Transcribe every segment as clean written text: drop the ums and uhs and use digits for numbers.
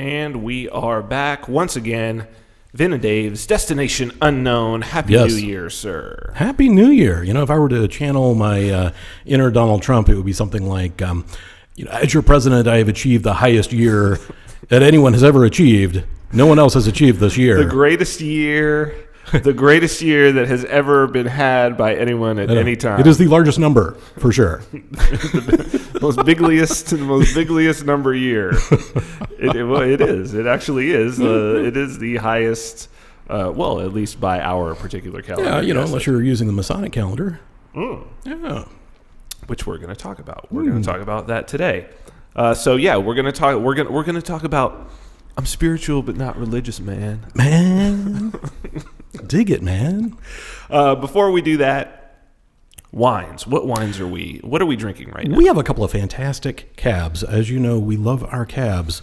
And we are back once again. Vin and Dave's Destination Unknown. Happy New Year, sir. Happy New Year. You know, if I were to channel my inner Donald Trump, it would be something like, as your president, I have achieved the highest year that anyone has ever achieved. No one else has achieved this year. The greatest year that has ever been had by anyone at any time. It is the largest number, for sure. the most bigliest number year. It is. It actually is. It is the highest, at least by our particular calendar. Yeah, unless you're using the Masonic calendar. Yeah. Which we're going to talk about. We're going to talk about that today. We're going to talk about I'm spiritual but not religious, man. Man. Dig it, man. Before we do that, wines. What wines are we? What are we drinking right now? We have a couple of fantastic cabs. As you know, we love our cabs.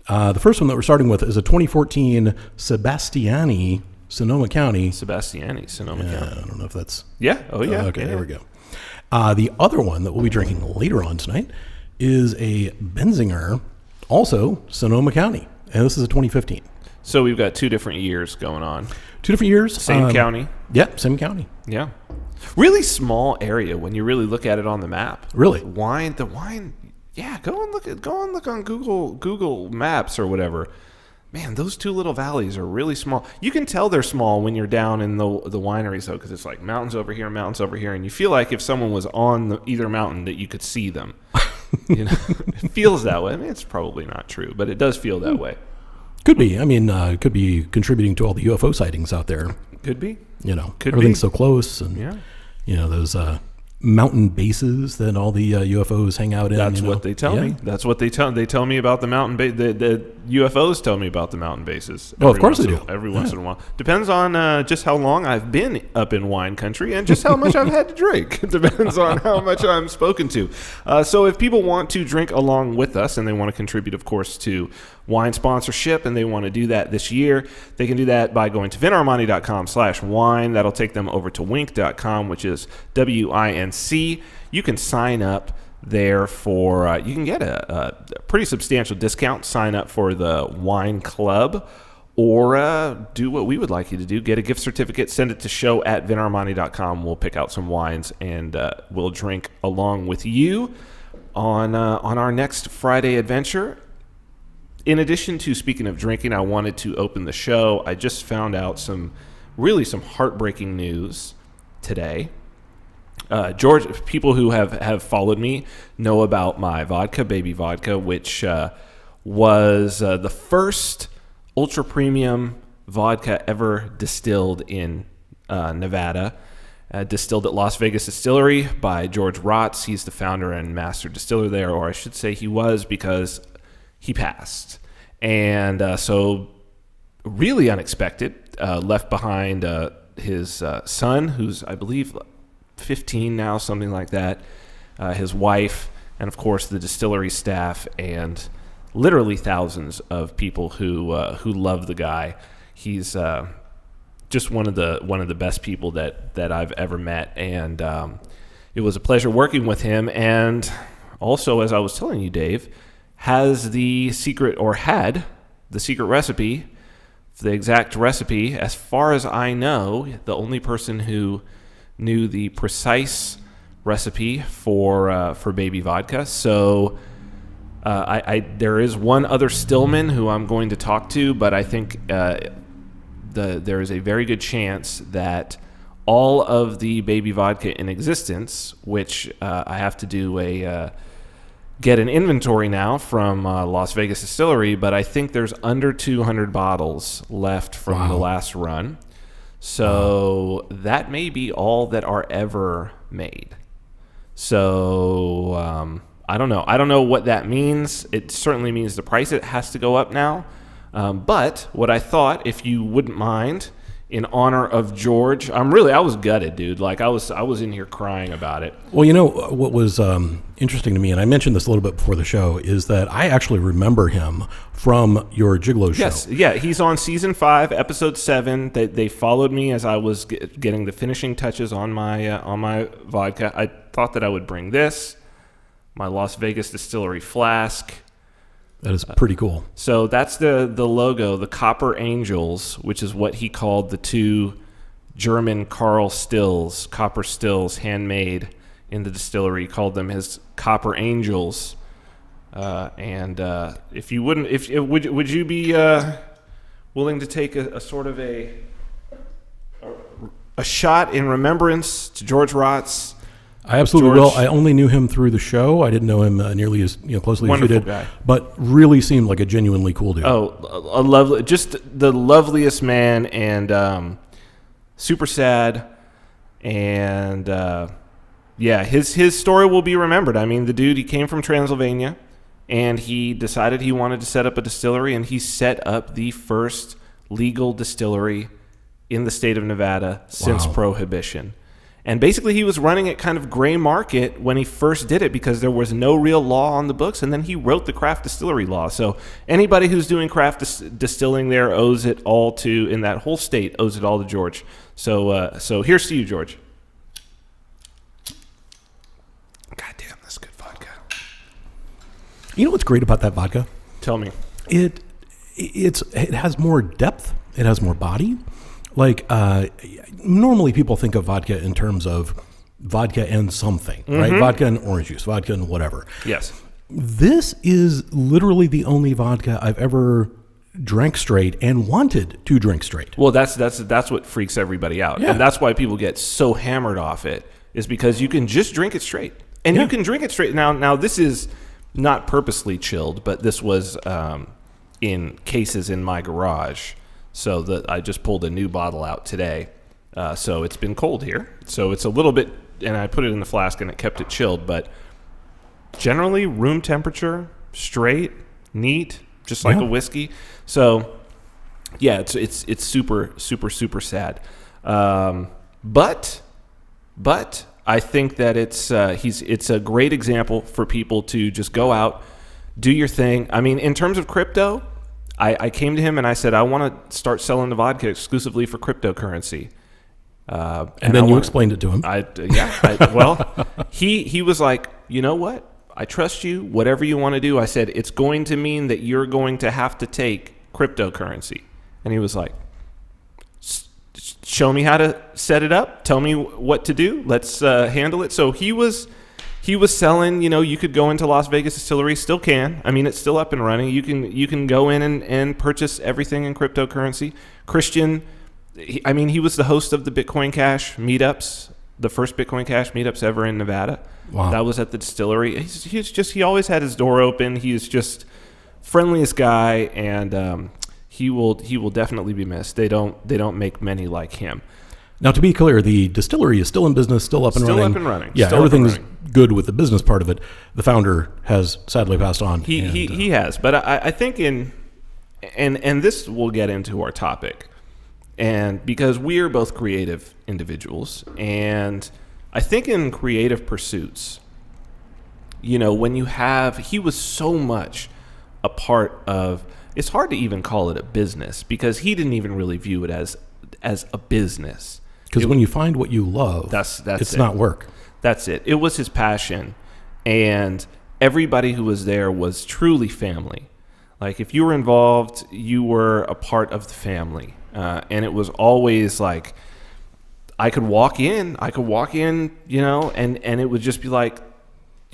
The first one that we're starting with is a 2014 Sebastiani, Sonoma County. Sonoma County. I don't know if that's... Yeah. Oh, yeah. Okay, there we go. The other one that we'll be drinking later on tonight is a Benzinger, also Sonoma County. And this is a 2015. So we've got 2 different years going on. 2 different years. Same county. Yep, same county. Yeah. Really small area when you really look at it on the map. Really? The wine. Yeah, go and look on Google Maps or whatever. Man, those 2 little valleys are really small. You can tell they're small when you're down in the wineries, though, because it's like mountains over here, and you feel like if someone was on either mountain that you could see them. It feels that way. I mean, it's probably not true, but it does feel that way. Could be. I mean, could be contributing to all the UFO sightings out there. Could be. Everything's so close, and those mountain bases that all the UFOs hang out in. That's what they tell me. That's what they tell me about the mountain base. The UFOs tell me about the mountain bases. Oh, of course they do. Every once in a while. Depends on just how long I've been up in wine country and just how much I've had to drink. It depends on how much I'm spoken to. So if people want to drink along with us and they want to contribute, of course, to wine sponsorship, and they want to do that this year, they can do that by going to vinarmani.com/wine. That'll take them over to wink.com, which is WINC. You can sign up there for, you can get a pretty substantial discount. Sign up for the wine club, or do what we would like you to do. Get a gift certificate, send it to show@vinarmani.com. We'll pick out some wines, and we'll drink along with you on our next Friday adventure. In addition to speaking of drinking, I wanted to open the show. I just found out some heartbreaking news today. George, people who have followed me know about my vodka, Baby Vodka, which was the first ultra premium vodka ever distilled in Nevada. Distilled at Las Vegas Distillery by George Rotz. He's the founder and master distiller there, or I should say he was, because he passed. And so really unexpected, left behind his son, who's, I believe, 15 now, something like that, his wife, and of course the distillery staff, and literally thousands of people who love the guy. He's just one of the best people that I've ever met, and it was a pleasure working with him. And also, as I was telling you, Dave, had the secret recipe, the exact recipe. As far as I know, the only person who knew the precise recipe for Baby Vodka. So there is one other Stillman who I'm going to talk to, but I think there is a very good chance that all of the Baby Vodka in existence, which I have to do get an inventory now from Las Vegas Distillery, but I think there's under 200 bottles left from the last run. So that may be all that are ever made. So I don't know. I don't know what that means. It certainly means the price it has to go up now. But what I thought, if you wouldn't mind, in honor of George, I was gutted, dude. Like I was in here crying about it. Well, you know what was interesting to me, and I mentioned this a little bit before the show, is that I actually remember him from your Gigolo show. Yes, yeah, he's on season 5, episode 7. They followed me as I was getting the finishing touches on my vodka. I thought that I would bring this, my Las Vegas Distillery flask, That is pretty cool. So that's the logo, the Copper Angels, which is what he called the two German Carl Stills, copper stills, handmade in the distillery. He called them his Copper Angels. If you wouldn't, would you be willing to take a sort of a shot in remembrance to George Rotz? I absolutely will. I only knew him through the show. I didn't know him nearly as closely as you did. Guy. But really seemed like a genuinely cool dude. Oh, a lovely, just the loveliest man, and super sad. And his story will be remembered. I mean, the dude, he came from Transylvania, and he decided he wanted to set up a distillery, and he set up the first legal distillery in the state of Nevada since Prohibition. And basically, he was running it kind of gray market when he first did it because there was no real law on the books. And then he wrote the craft distillery law. So anybody who's doing craft distilling there owes it all to, in that whole state, owes it all to George. So here's to you, George. God damn, that's good vodka. You know what's great about that vodka? Tell me. It has more depth. It has more body. Like, normally people think of vodka in terms of vodka and something, right? Vodka and orange juice, vodka and whatever. Yes. This is literally the only vodka I've ever drank straight and wanted to drink straight. Well, that's what freaks everybody out. Yeah. And that's why people get so hammered off it, is because you can just drink it straight. And you can drink it straight. Now, this is not purposely chilled, but this was in cases in my garage. So I just pulled a new bottle out today. So it's been cold here. So it's a little bit, and I put it in the flask and it kept it chilled. But generally, room temperature, straight, neat, just like a whiskey. So yeah, it's super, super, super sad. But I think that it's a great example for people to just go out, do your thing. I mean, in terms of crypto, I came to him and I said, I want to start selling the vodka exclusively for cryptocurrency. And then you explained it to him. He was like, you know what? I trust you. Whatever you want to do. I said, it's going to mean that you're going to have to take cryptocurrency. And he was like, show me how to set it up. Tell me what to do. Let's handle it. So he was selling, you could go into Las Vegas Distillery, still can. I mean, it's still up and running. You can go in and purchase everything in cryptocurrency. Christian, he was the host of the Bitcoin Cash meetups, the first Bitcoin Cash meetups ever in Nevada. Wow. That was at the distillery. He always had his door open. He's just friendliest guy, and he will definitely be missed. They don't make many like him. Now, to be clear, the distillery is still in business, still up and running. Still up and running. Yeah, everything's good with the business part of it. The founder has sadly passed on. He has, but I think and this will get into our topic, and because we are both creative individuals, and I think in creative pursuits, when he was so much a part of. It's hard to even call it a business because he didn't even really view it as a business. Because when you find what you love, it's not work. That's it. It was his passion, and everybody who was there was truly family. Like, if you were involved, you were a part of the family, and it was always like I could walk in, and it would just be like,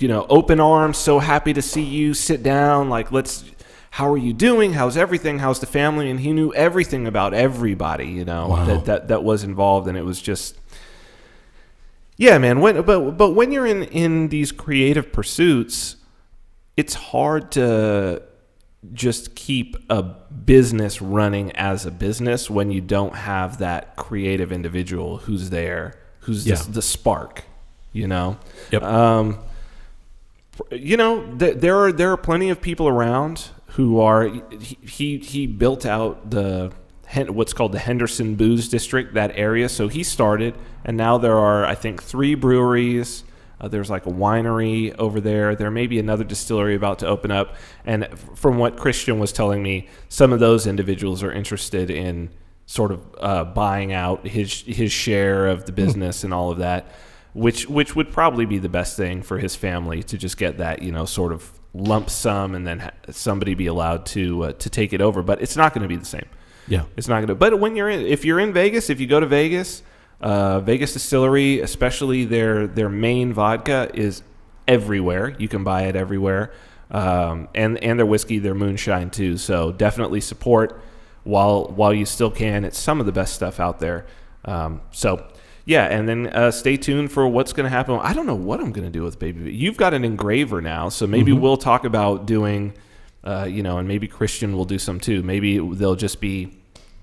open arms, so happy to see you, sit down, like, how are you doing? How's everything? How's the family? And he knew everything about everybody, Wow. that was involved. And it was just, yeah, man. But when you're in these creative pursuits, it's hard to just keep a business running as a business when you don't have that creative individual who's there, who's just the spark, Yep. There are plenty of people around who are, he built out what's called the Henderson Booze District, that area. So he started, and now there are, I think, 3 breweries. There's like a winery over there. There may be another distillery about to open up. And from what Christian was telling me, some of those individuals are interested in sort of buying out his share of the business and all of that, which would probably be the best thing for his family, to just get that, sort of lump sum and then somebody be allowed to take it over. But it's not going to be the same. Yeah. It's not going to. But if you're in Vegas, if you go to Vegas, Vegas Distillery, especially their main vodka is everywhere. You can buy it everywhere. And their whiskey, their moonshine too. So definitely support while you still can. It's some of the best stuff out there. Yeah, and then stay tuned for what's going to happen. I don't know what I'm going to do with Baby. You've got an engraver now, so maybe we'll talk about doing, and maybe Christian will do some too. Maybe they'll just be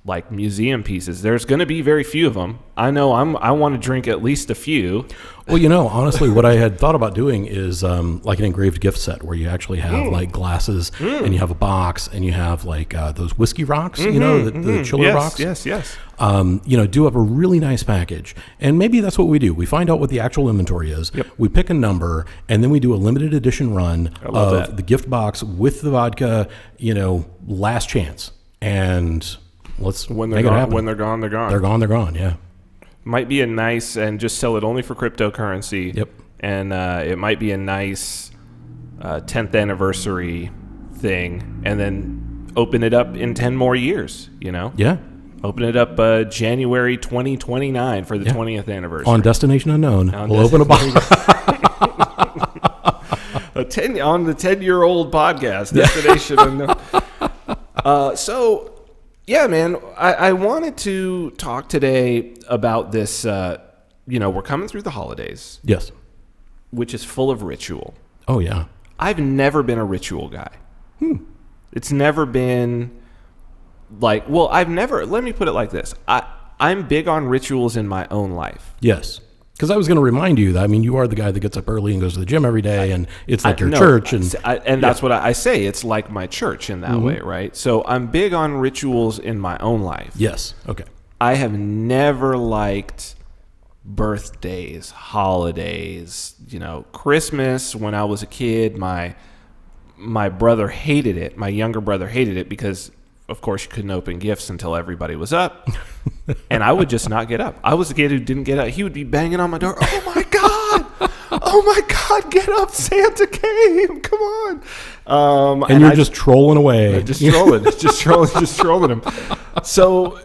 like museum pieces. There's going to be very few of them. I know I want to drink at least a few. Well, honestly, what I had thought about doing is like an engraved gift set where you actually have like glasses and you have a box and you have like those whiskey rocks, the chiller rocks. Yes. Do up a really nice package. And maybe that's what we do. We find out what the actual inventory is. Yep. We pick a number and then we do a limited edition run of the gift box with the vodka, last chance. And let's when make they're it gone, happen. when they're gone, They're gone, yeah. Might be a nice, and just sell it only for cryptocurrency. Yep. And it might be a nice 10th anniversary thing, and then open it up in 10 more years, Yeah. Open it up January 2029 for the 20th anniversary. On Destination Unknown. We'll open a box. On the 10-year-old podcast, Destination Unknown. So... yeah, man, I wanted to talk today about this. We're coming through the holidays. Yes. Which is full of ritual. Oh, yeah. I've never been a ritual guy. It's never been let me put it like this. I'm big on rituals in my own life. Yes. Because I was going to remind you that, you are the guy that gets up early and goes to the gym every day, and it's like your church. And that's what I say. It's like my church in that way, right? So I'm big on rituals in my own life. Yes. Okay. I have never liked birthdays, holidays, Christmas. When I was a kid, my brother hated it. My younger brother hated it because, of course, you couldn't open gifts until everybody was up. And I would just not get up. I was a kid who didn't get up. He would be banging on my door. Oh, my God. Oh, my God. Get up. Santa came. Come on. And you're just trolling away. Just trolling him. So,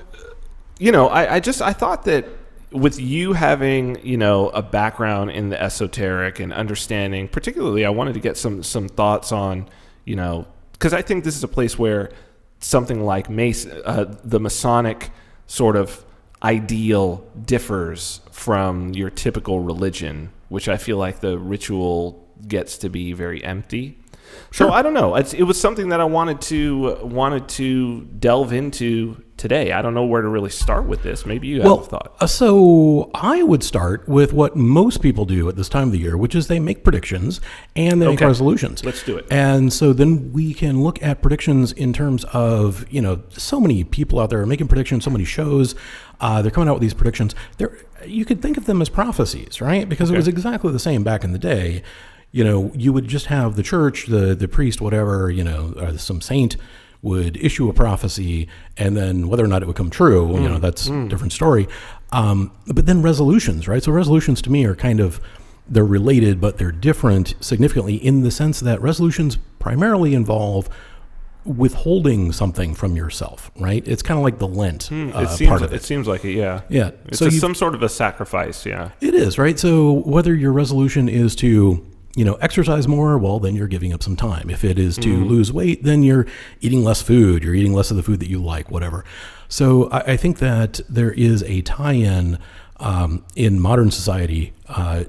I thought that with you having, a background in the esoteric and understanding, particularly I wanted to get some thoughts on, because I think this is a place where something like the Masonic sort of ideal differs from your typical religion, which I feel like the ritual gets to be very empty. Sure. So I don't know. It was something that I wanted to delve into today. I don't know where to really start with this. Maybe you have a thought. So I would start with what most people do at this time of the year, which is they make predictions and they make resolutions. Let's do it. And so then we can look at predictions in terms of, so many people out there are making predictions, so many shows. They're coming out with these predictions. You could think of them as prophecies, right? Because it was exactly the same back in the day. You would just have the church, the priest, whatever, or some saint would issue a prophecy, and then whether or not it would come true, that's a different story. But then resolutions, right? So resolutions to me are they're related, but they're different significantly in the sense that resolutions primarily involve withholding something from yourself, right? It's kind of like the Lent part of it. It seems like it, yeah. Yeah. It's some sort of a sacrifice, yeah. It is, right? So whether your resolution is to exercise more, well, then you're giving up some time. If it is to lose weight, then you're eating less food. You're eating less of the food that you like, whatever. So I think that there is a tie-in in modern society,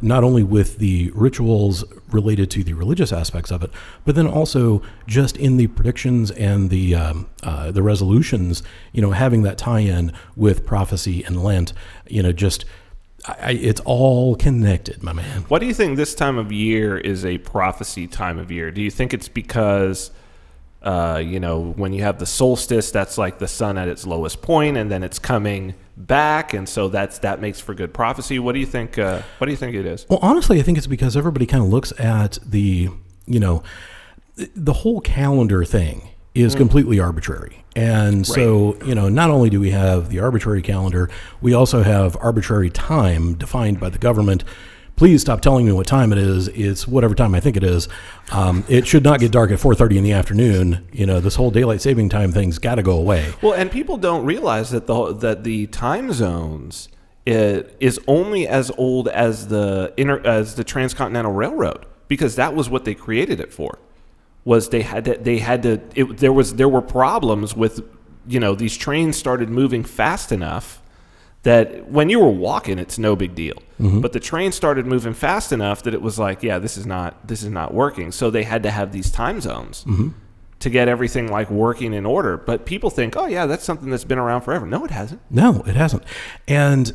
not only with the rituals related to the religious aspects of it, but then also just in the predictions and the resolutions, having that tie-in with prophecy and Lent, it's all connected, my man. Why do you think this time of year is a prophecy time of year? Do you think it's because, when you have the solstice, that's like the sun at its lowest point, and then it's coming back, and so that makes for good prophecy? What do you think? What do you think it is? Well, honestly, I think it's because everybody kind of looks at the whole calendar thing is completely arbitrary. And so, not only do we have the arbitrary calendar, we also have arbitrary time defined by the government, please stop telling me what time it is. It's whatever time I think it is. It should not get dark at 4:30 in the afternoon. This whole daylight saving time thing's got to go away. Well, and people don't realize that the time zones is only as old as the Transcontinental Railroad, because that was what they created it for. Was there were problems with, these trains started moving fast enough that when you were walking, it's no big deal. Mm-hmm. But the train started moving fast enough that it was like, yeah, this is not working. So they had to have these time zones to get everything like working in order. But people think, oh yeah, that's something that's been around forever. No, it hasn't. No, it hasn't. And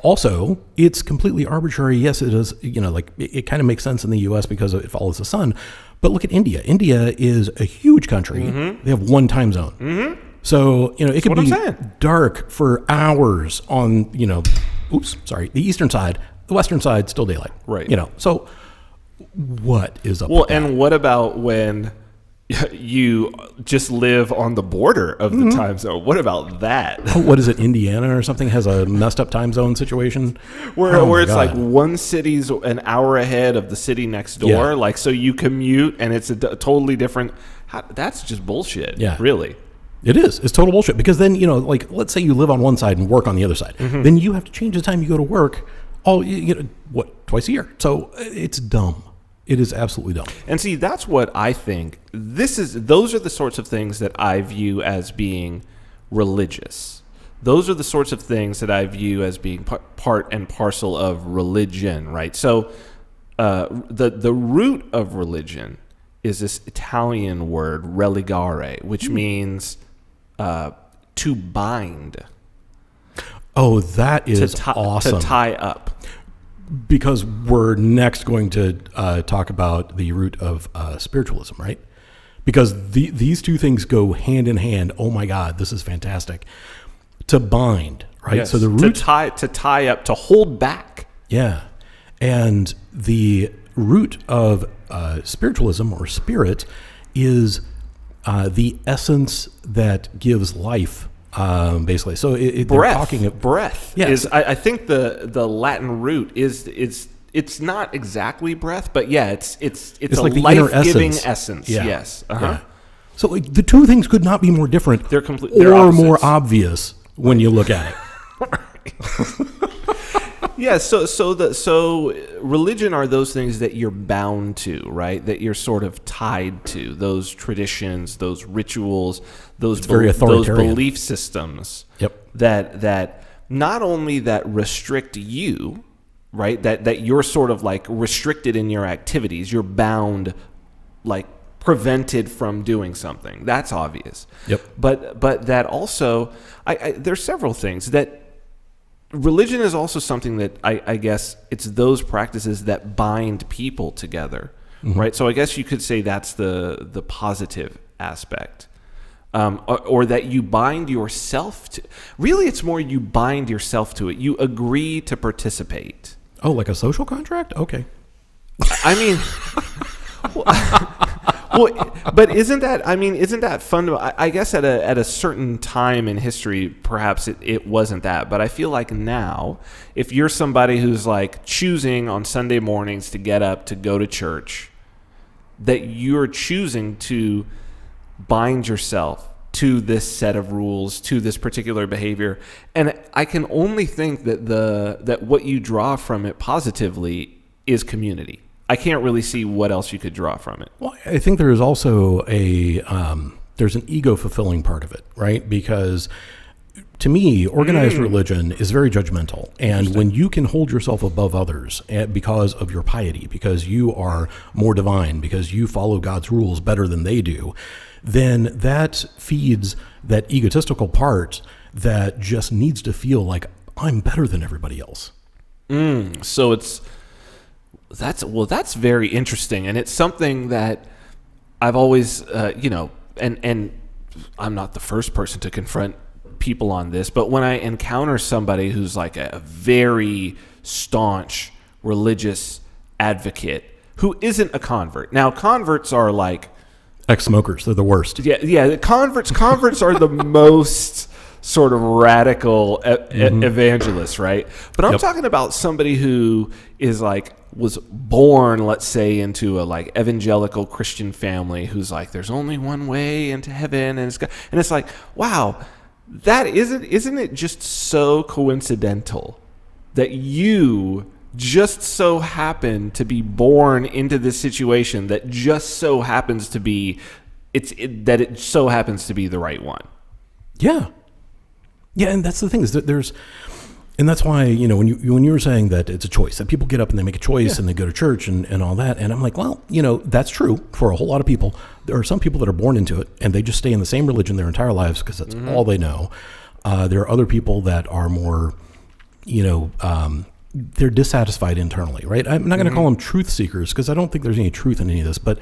also, it's completely arbitrary. Yes, it is. It kind of makes sense in the U.S. because it follows the sun. But look at India. India is a huge country. Mm-hmm. They have one time zone. Mm-hmm. So, it could be dark for hours on, the eastern side. The western side, still daylight. Right. So what is up with that? And what about when you just live on the border of the time zone? What about that? What is it, Indiana or something has a messed up time zone situation? Where it's like one city's an hour ahead of the city next door. Yeah. Like, so you commute and it's a totally different... That's just bullshit. Yeah. Really. It is. It's total bullshit. Because then, let's say you live on one side and work on the other side. Mm-hmm. Then you have to change the time you go to work twice a year. So it's dumb. It is absolutely dumb. And see, that's what I think. Those are the sorts of things that I view as being religious. Those are the sorts of things that I view as being part and parcel of religion, right? So the root of religion is this Italian word religare, which means to bind. Oh, that is awesome. To tie up. Because we're next going to talk about the root of spiritualism, right? Because these two things go hand in hand. Oh my God, this is fantastic. To bind, right? Yes. So the root to tie up, to hold back. Yeah, and the root of spiritualism or spirit is the essence that gives life. Basically, so breath. Yes, I think the Latin root is it's not exactly breath, but yeah, it's a like the life-giving essence. Yeah. Yes. Yeah. So the two things could not be more different. They're or opposites. More obvious when you look at it. Yeah, so religion are those things that you're bound to, right? That you're sort of tied to, those traditions, those rituals, those belief systems. Yep. That not only that restrict you, right? That you're sort of like restricted in your activities. You're bound, like prevented from doing something. That's obvious. Yep. But that also, there's several things that. Religion is also something that I guess it's those practices that bind people together, right? So I guess you could say that's the positive aspect, or that you bind yourself to. Really, it's more you bind yourself to it. You agree to participate. Oh, like a social contract? Okay. I mean, well, but isn't that fun? I guess at a certain time in history, perhaps it wasn't that. But I feel like now, if you're somebody who's like choosing on Sunday mornings to get up to go to church, that you're choosing to bind yourself to this set of rules, to this particular behavior. And I can only think that what you draw from it positively is community. I can't really see what else you could draw from it. Well, I think there is also there's an ego-fulfilling part of it, right? Because to me, organized religion is very judgmental. And when you can hold yourself above others because of your piety, because you are more divine, because you follow God's rules better than they do, then that feeds that egotistical part that just needs to feel like I'm better than everybody else. So that's very interesting, and it's something that I've always, and I'm not the first person to confront people on this, but when I encounter somebody who's like a very staunch religious advocate who isn't a convert. Now, converts are like ex-smokers; they're the worst. Yeah. Converts are the most sort of radical evangelist, right? But I'm talking about somebody who is like was born, let's say, into a like evangelical Christian family who's like, there's only one way into heaven, and it's like, wow, that isn't it just so coincidental that you just so happen to be born into this situation that just so happens to be it so happens to be the right one. Yeah, and that's the thing, is that and that's why, when you were saying that it's a choice, that people get up and they make a choice and they go to church and all that, and I'm like, well, that's true for a whole lot of people. There are some people that are born into it and they just stay in the same religion their entire lives because that's all they know. There are other people that are more, they're dissatisfied internally, right? I'm not going to call them truth seekers because I don't think there's any truth in any of this, but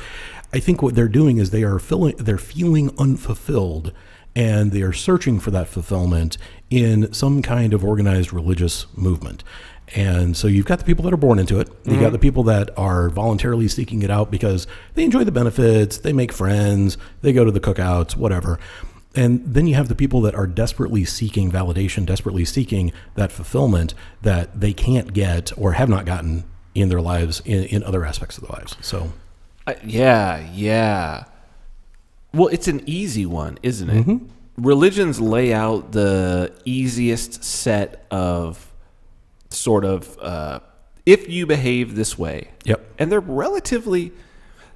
I think what they're doing is they're feeling unfulfilled, and they are searching for that fulfillment in some kind of organized religious movement. And so you've got the people that are born into it. You've got the people that are voluntarily seeking it out because they enjoy the benefits, they make friends, they go to the cookouts, whatever. And then you have the people that are desperately seeking validation, desperately seeking that fulfillment that they can't get or have not gotten in their lives, in other aspects of their lives. So, yeah. Well, it's an easy one, isn't it? Religions lay out the easiest set of sort of, if you behave this way. Yep. And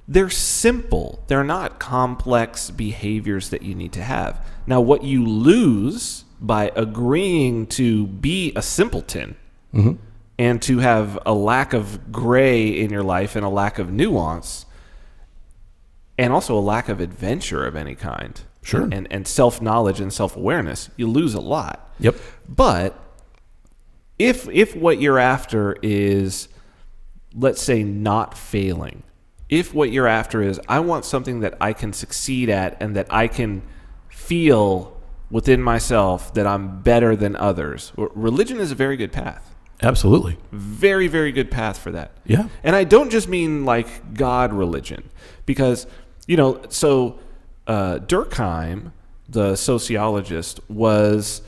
they're simple. They're not complex behaviors that you need to have. Now, what you lose by agreeing to be a simpleton and to have a lack of gray in your life and a lack of nuance and also a lack of adventure of any kind. Sure. And self-knowledge and self-awareness, you lose a lot. Yep. But if what you're after is, let's say, not failing, if what you're after is, I want something that I can succeed at and that I can feel within myself that I'm better than others, religion is a very good path. Absolutely. Very, very good path for that. Yeah. And I don't just mean like God religion, because, Durkheim, the sociologist, was,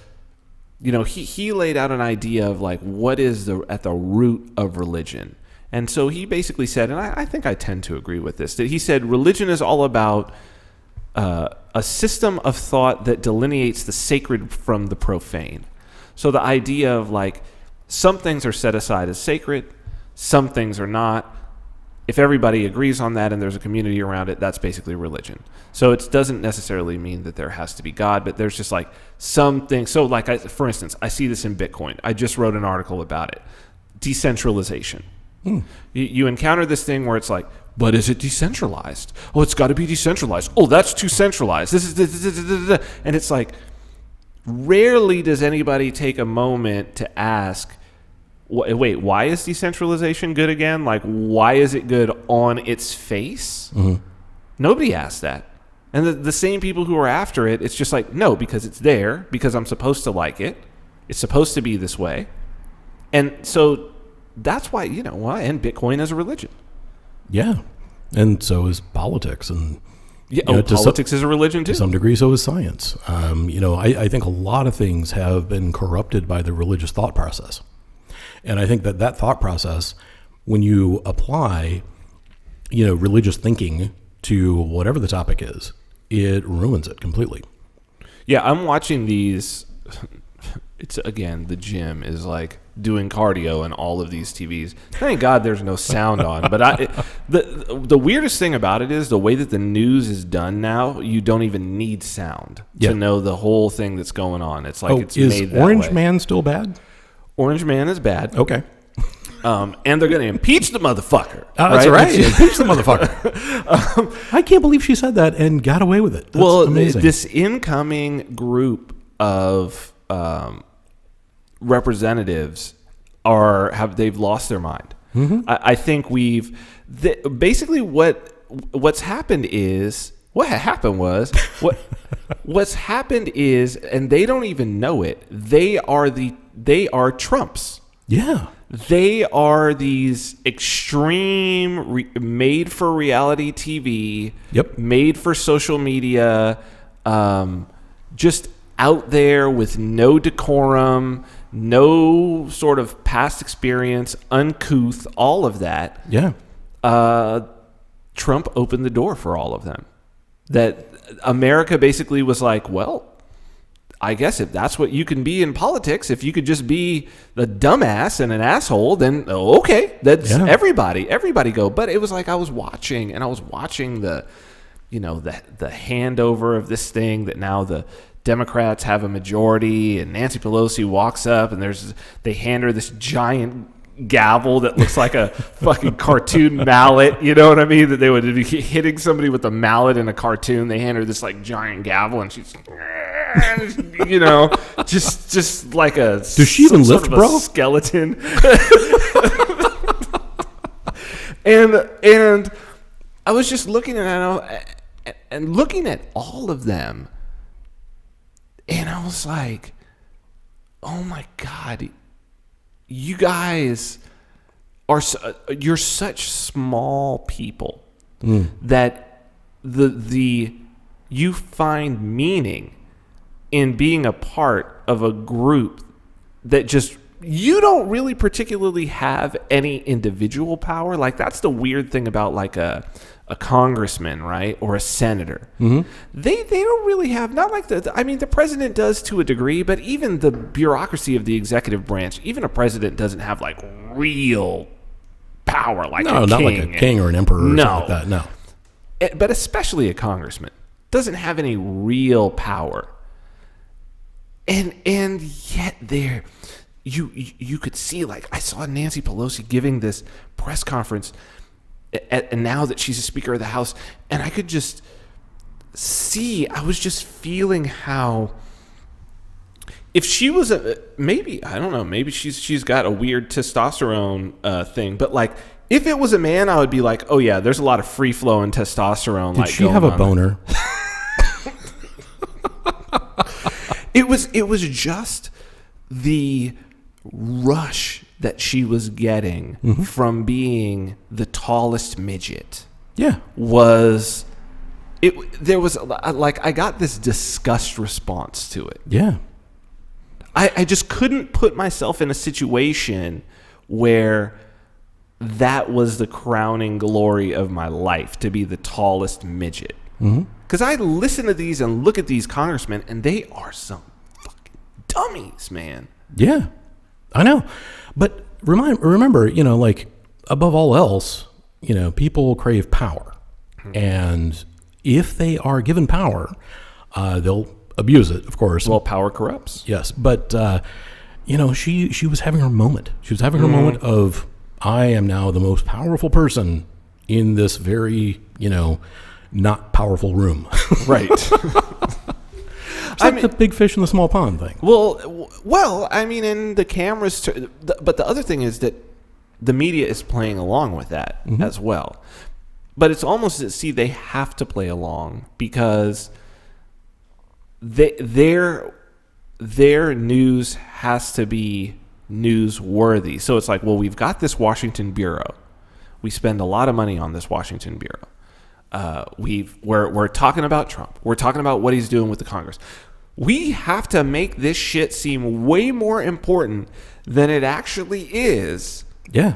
he laid out an idea of like what is at the root of religion. And so he basically said, and I think I tend to agree with this, that he said religion is all about a system of thought that delineates the sacred from the profane. So the idea of like some things are set aside as sacred, some things are not. If everybody agrees on that and there's a community around it, that's basically religion. So it doesn't necessarily mean that there has to be God, but there's just like something. So like, for instance, I see this in Bitcoin. I just wrote an article about it. Decentralization. You encounter this thing where it's like, but is it decentralized? Oh, it's got to be decentralized. Oh, that's too centralized. This is, and it's like, rarely does anybody take a moment to ask, wait, why is decentralization good again? Like, why is it good on its face? Nobody asks that. And the same people who are after it, it's just like, no, because it's there, because I'm supposed to like it. It's supposed to be this way. And so that's why, and Bitcoin is a religion. Yeah. And so is politics. And politics is a religion too. To some degree, so is science. I think a lot of things have been corrupted by the religious thought process. And I think that thought process, when you apply, religious thinking to whatever the topic is, it ruins it completely. Yeah, I'm watching these. It's, again, the gym is like doing cardio and all of these TVs. Thank God there's no sound on. But the weirdest thing about it is the way that the news is done now, you don't even need sound to know the whole thing that's going on. It's like it's made that way. Is Orange Man still bad? Orange Man is bad. Okay. And they're going to impeach the motherfucker. That's right. Impeach the motherfucker. I can't believe she said that and got away with it. That's amazing. This incoming group of representatives they've lost their mind. I think basically what's happened is what's happened is, and they don't even know it, they are Trumps. Yeah. They are these extreme made for reality TV, made for social media, just out there with no decorum, no sort of past experience, uncouth, all of that. Yeah. Trump opened the door for all of them. That America basically was like, well, I guess if that's what you can be in politics, if you could just be the dumbass and an asshole, then okay, that's everybody go. But it was like I was watching the, the handover of this thing that now the Democrats have a majority, and Nancy Pelosi walks up and they hand her this giant gavel that looks like a fucking cartoon mallet. You know what I mean? That they would be hitting somebody with a mallet in a cartoon. They hand her this like giant gavel, and she's, just like a. Does she even lift, bro? Skeleton. and I was just looking at all of them, and I was like, oh my God. You guys you're such small people that you find meaning in being a part of a group that just you don't really particularly have any individual power. Like that's the weird thing about like a congressman, right? Or a senator. Mm-hmm. They don't really have, not like the president does to a degree, but even the bureaucracy of the executive branch, even a president doesn't have like real power like a king. Not like a king or an emperor or something like that, no. But especially a congressman doesn't have any real power. And yet there, you could see, like, I saw Nancy Pelosi giving this press conference and now that she's a Speaker of the House, and I could just see, I was just feeling how, if she was maybe she's got a weird testosterone thing, but like, if it was a man, I would be like, oh yeah, there's a lot of free flowing testosterone. Did she have a boner? It was just the rush that she was getting from being the tallest midget. Yeah. There was like, I got this disgust response to it. Yeah. I just couldn't put myself in a situation where that was the crowning glory of my life, to be the tallest midget. Because I listen to these and look at these congressmen, and they are some fucking dummies, man. Yeah, I know. But remember, like, above all else, people crave power. And if they are given power, they'll abuse it, of course. Well, power corrupts. Yes. But, she was having her moment. She was having her moment of, I am now the most powerful person in this very, not powerful room. Right. It's like the big fish in the small pond thing. Well, I mean, and the cameras, but the other thing is that the media is playing along with that as well. But it's almost that, see, they have to play along because their news has to be newsworthy. So it's like, well, we've got this Washington bureau. We spend a lot of money on this Washington bureau. We're talking about Trump. We're talking about what he's doing with the Congress. We have to make this shit seem way more important than it actually is. Yeah.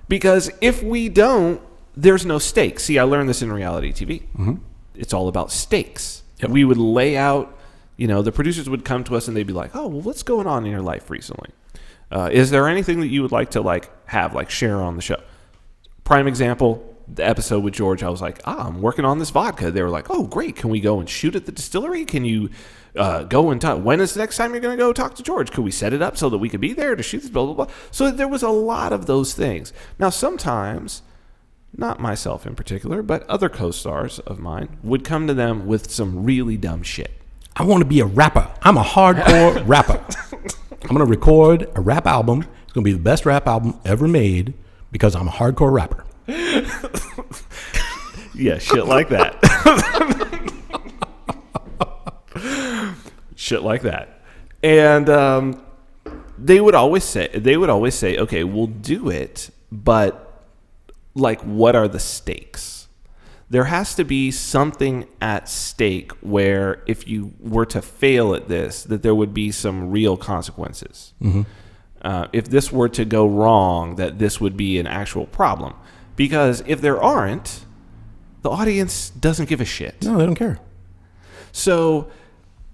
Because if we don't, there's no stakes. See, I learned this in reality TV. It's all about stakes. Yep. We would lay out, the producers would come to us and they'd be like, oh, well, what's going on in your life recently? Is there anything that you would like to share on the show? Prime example, the episode with George, I was like, I'm working on this vodka. They were like, oh, great. Can we go and shoot at the distillery? Can you go and talk? When is the next time you're going to go talk to George? Could we set it up so that we could be there to shoot this, blah, blah, blah. So there was a lot of those things. Now, sometimes, not myself in particular, but other co-stars of mine would come to them with some really dumb shit. I want to be a rapper. I'm a hardcore rapper. I'm going to record a rap album. It's going to be the best rap album ever made because I'm a hardcore rapper. Yeah, shit like that. Shit like that. And they would always say, okay, we'll do it, but like, what are the stakes? there has to be something at stake where if you were to fail at this, that there would be some real consequences. If this were to go wrong, that this would be an actual problem. Because if there aren't, the audience doesn't give a shit. No, they don't care. So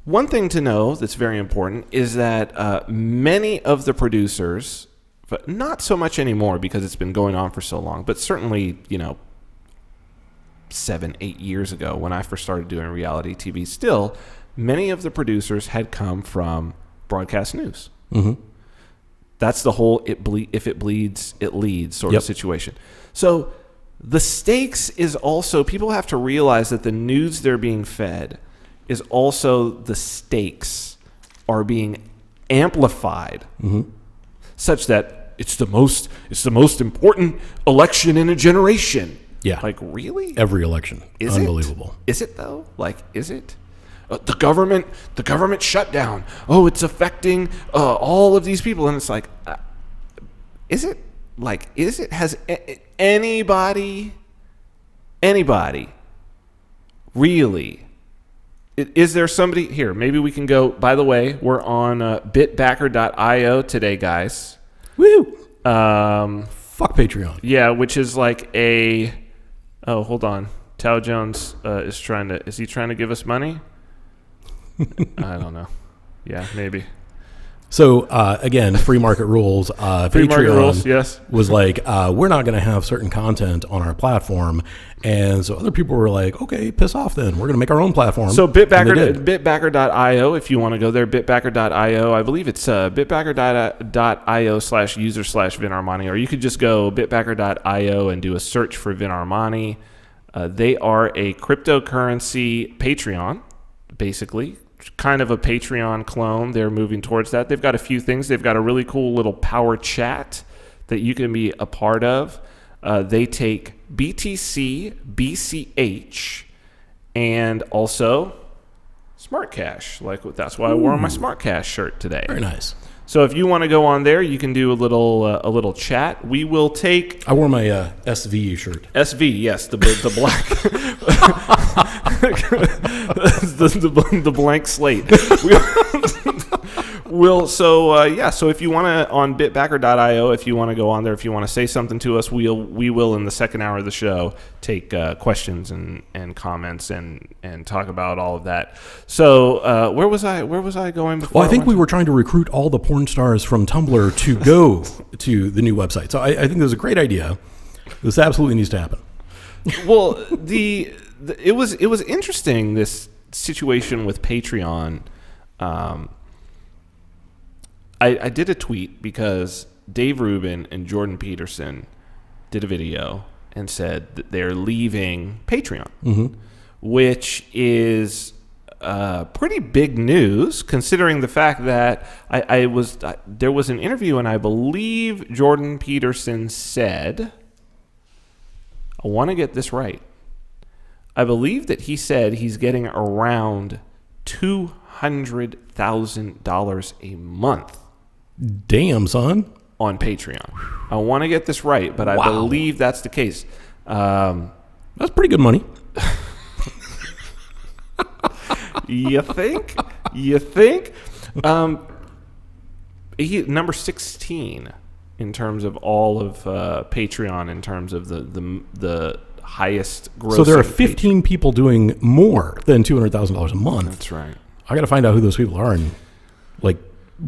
one thing to know that's very important is that many of the producers, but not so much anymore because it's been going on for so long, but certainly, 7-8 years ago when I first started doing reality TV, still, many of the producers had come from broadcast news. That's the whole if it bleeds, it leads sort of situation. So the stakes is also, people have to realize that the news they're being fed is also the stakes are being amplified such that it's the most important election in a generation. Yeah. Like, really? Every election. Is Unbelievable. Is it though? Like, is it? The government shutdown. Oh, it's affecting all of these people. And it's like, is it? Like, is it? Has anybody really? Is there somebody here? Maybe we can go. By the way, we're on bitbacker.io today, guys. Woo! Fuck Patreon. Yeah, which is like a. Oh, hold on. Tao Jones is trying to. Is he trying to give us money? I don't know. Yeah, maybe. So again, free market rules. Free Patreon market rules, yes. was like, we're not going to have certain content on our platform, and so other people were like, okay, piss off then. We're going to make our own platform. So bitbacker.io, if you want to go there, bitbacker.io. I believe it's bitbacker.io/user/Vin Armani, or you could just go bitbacker.io and do a search for Vin Armani. They are a cryptocurrency Patreon, basically. Kind of a Patreon clone. They're moving towards that. They've got a few things. They've got a really cool little power chat that you can be a part of. They take BTC, BCH, and also Smart Cash. Like, that's why I wore my Smart Cash shirt today. Very nice. So if you want to go on there, you can do a little chat. We will take. I wore my SV shirt. SV, yes, the black, the blank slate. So if you want to, on bitbacker.io, if you want to go on there, if you want to say something to us, we will in the second hour of the show take questions and comments and talk about all of that. So where was I going before? Well, I think we were trying to recruit all the porn stars from Tumblr to go to the new website. So I think it was a great idea. This absolutely needs to happen. Well, it was interesting, this situation with Patreon. I did a tweet because Dave Rubin and Jordan Peterson did a video and said that they're leaving Patreon, which is pretty big news considering the fact that there was an interview and I believe Jordan Peterson said, I want to get this right. I believe that he said he's getting around $200,000 a month. Damn, son. On Patreon. I want to get this right, but I believe that's the case. That's pretty good money. You think? Number 16 in terms of all of Patreon, in terms of the highest gross. So there are 15 people doing more than $200,000 a month. That's right. I got to find out who those people are and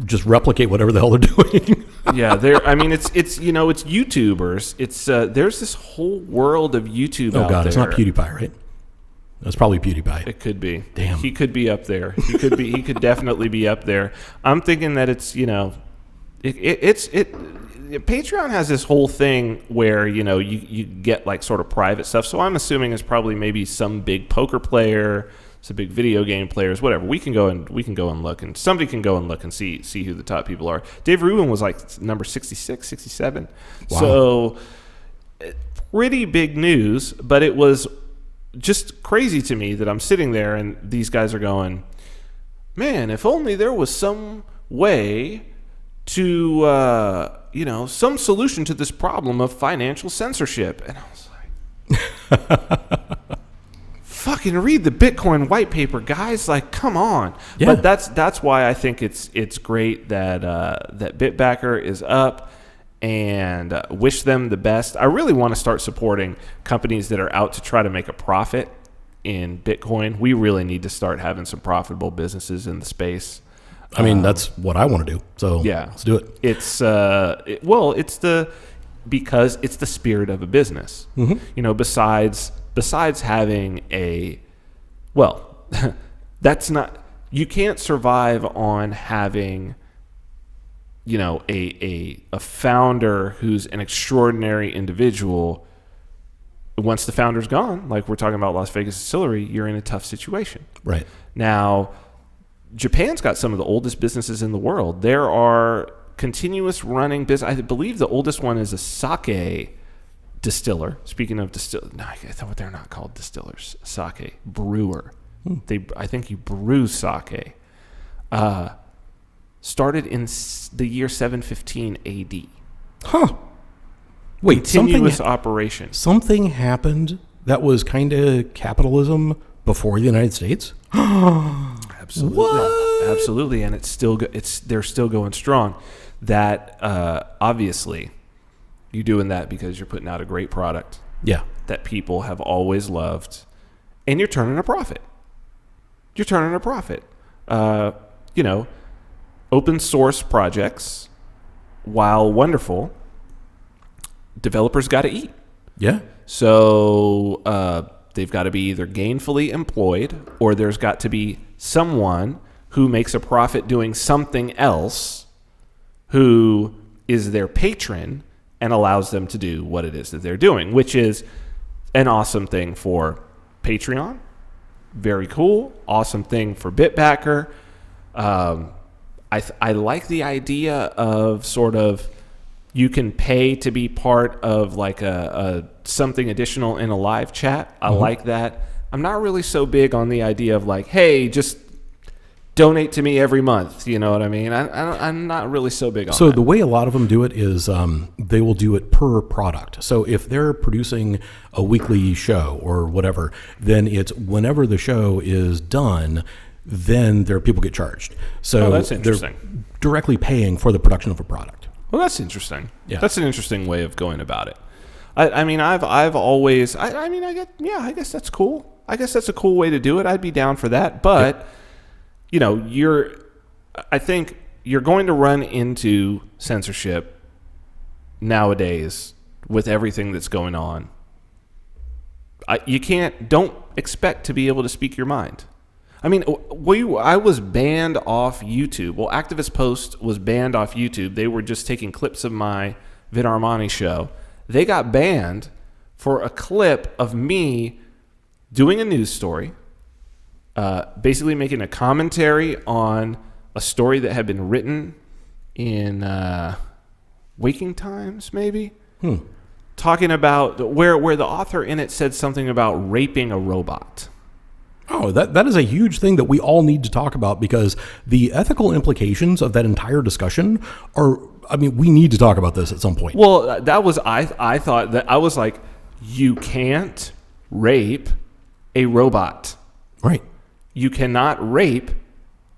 just replicate whatever the hell they're doing. Yeah, it's YouTubers. It's there's this whole world of YouTube out there. Oh God, it's not PewDiePie, right? That's probably PewDiePie. It could be. Damn. He could be up there. He could definitely be up there. I'm thinking that it's, Patreon has this whole thing where, you get like sort of private stuff. So I'm assuming it's probably maybe some big poker player, some big video game players, whatever. We can go and look, and somebody can go and look and see who the top people are. Dave Rubin was like number 66, 67. Wow. So pretty big news, but it was just crazy to me that I'm sitting there and these guys are going, man, if only there was some way to, some solution to this problem of financial censorship. And I was like, fucking read the Bitcoin white paper, guys. Like, come on. Yeah. But that's why I think it's great that that Bitbacker is up, and wish them the best. I really want to start supporting companies that are out to try to make a profit in Bitcoin. We really need to start having some profitable businesses in the space. I mean, that's what I want to do. So yeah, let's do it. It's because it's the spirit of a business. Mm-hmm. You know, besides having that's not, you can't survive on having, you know, a founder who's an extraordinary individual. Once the founder's gone, like we're talking about Las Vegas Distillery, you're in a tough situation. Right. Now, Japan's got some of the oldest businesses in the world. There are continuous running business. I believe the oldest one is a sake distiller. Speaking of no, I thought they're not called distillers. Sake brewer. I think you brew sake. Started in the year 715 AD. Huh. Wait, continuous operation. Something happened that was kind of capitalism before the United States? Absolutely. What? Absolutely, and they're still going strong. That obviously you're doing that because you're putting out a great product. Yeah. That people have always loved, and you're turning a profit. You know, open source projects, while wonderful, developers got to eat. Yeah. So they've got to be either gainfully employed, or there's got to be someone who makes a profit doing something else, who is their patron and allows them to do what it is that they're doing, which is an awesome thing for Patreon. Very cool. Awesome thing for Bitbacker. I like the idea of sort of, you can pay to be part of like a something additional in a live chat. I like that. I'm not really so big on the idea of like, hey, just donate to me every month. You know what I mean? I'm not really so big on So that. the way a lot of them do it is they will do it per product. So if they're producing a weekly show or whatever, then it's whenever the show is done, then their people get charged. So that's interesting. They're directly paying for the production of a product. Well, that's interesting. Yeah. That's an interesting way of going about it. I mean, I've always, I guess that's cool. I guess that's a cool way to do it. I'd be down for that. But, you know, I think you're going to run into censorship nowadays with everything that's going on. Don't expect to be able to speak your mind. I mean, I was banned off YouTube. Well, Activist Post was banned off YouTube. They were just taking clips of my Vid Armani show. They got banned for a clip of me doing a news story, basically making a commentary on a story that had been written in Waking Times, maybe? Talking about where the author in it said something about raping a robot. Oh, that is a huge thing that we all need to talk about, because the ethical implications of that entire discussion are, I mean, we need to talk about this at some point. Well, that was, I thought that, I was like, you can't rape a robot. Right. You cannot rape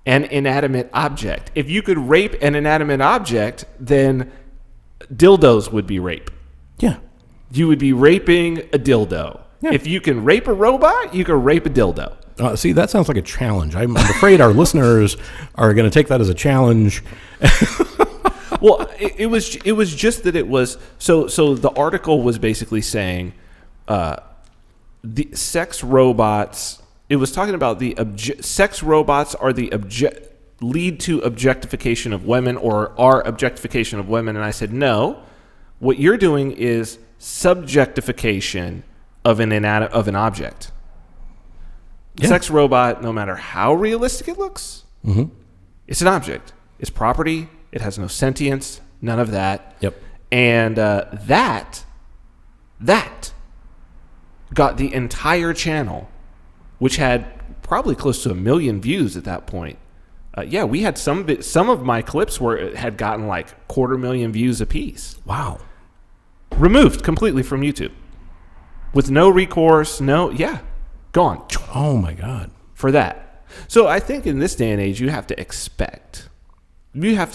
an inanimate object. If you could rape an inanimate object, then dildos would be rape. Yeah. You would be raping a dildo. Yeah. If you can rape a robot, you can rape a dildo. See, that sounds like a challenge. I'm afraid our listeners are going to take that as a challenge. Well, it was just that it was so the article was basically saying the sex robots. It was talking about sex robots are lead to objectification of women, or are objectification of women, and I said no. What you're doing is subjectification of an object. Yeah. Sex robot, no matter how realistic it looks, it's an object. It's property. It has no sentience. None of that. Yep. And that got the entire channel, which had probably close to 1 million views at that point. Yeah, we had some of my clips had gotten like 250,000 views apiece. Wow. Removed completely from YouTube with no recourse. Gone. Oh my God. for that. So I think in this day and age, you have to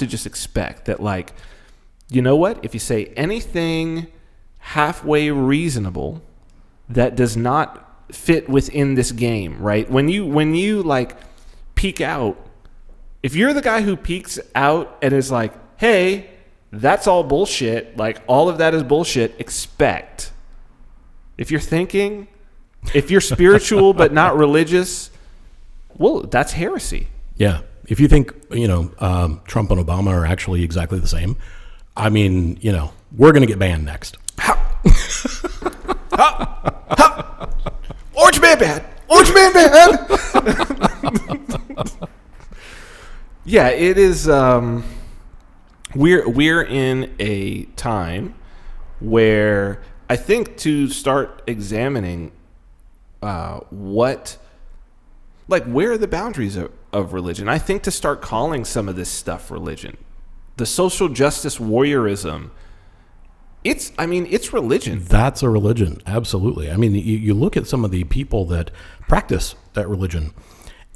just expect that, like, you know what? If you say anything halfway reasonable that does not fit within this game, right? When you like peek out, if you're the guy who peeks out and is like, hey, that's all bullshit, like all of that is bullshit, expect. If you're thinking, if you're spiritual but not religious, well, that's heresy. Yeah. If you think, Trump and Obama are actually exactly the same, I mean, we're going to get banned next. Orange man bad. Orange man bad. Yeah, it is. We're in a time where I think to start examining where are the boundaries of religion. I think to start calling some of this stuff religion, the social justice warriorism. It's religion. That's a religion, absolutely. I mean, you look at some of the people that practice that religion,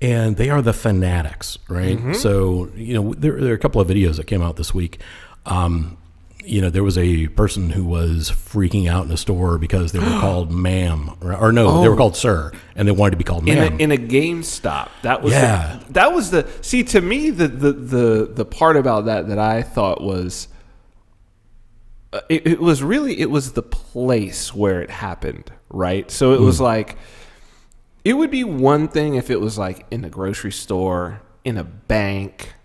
and they are the fanatics, right? Mm-hmm. So, there are a couple of videos that came out this week. There was a person who was freaking out in a store because they were called ma'am, or no, they were called sir, and they wanted to be called ma'am. In a GameStop. To me, the part about that I thought was, it was the place where it happened, right? So it was like, it would be one thing if it was like in a grocery store, in a bank,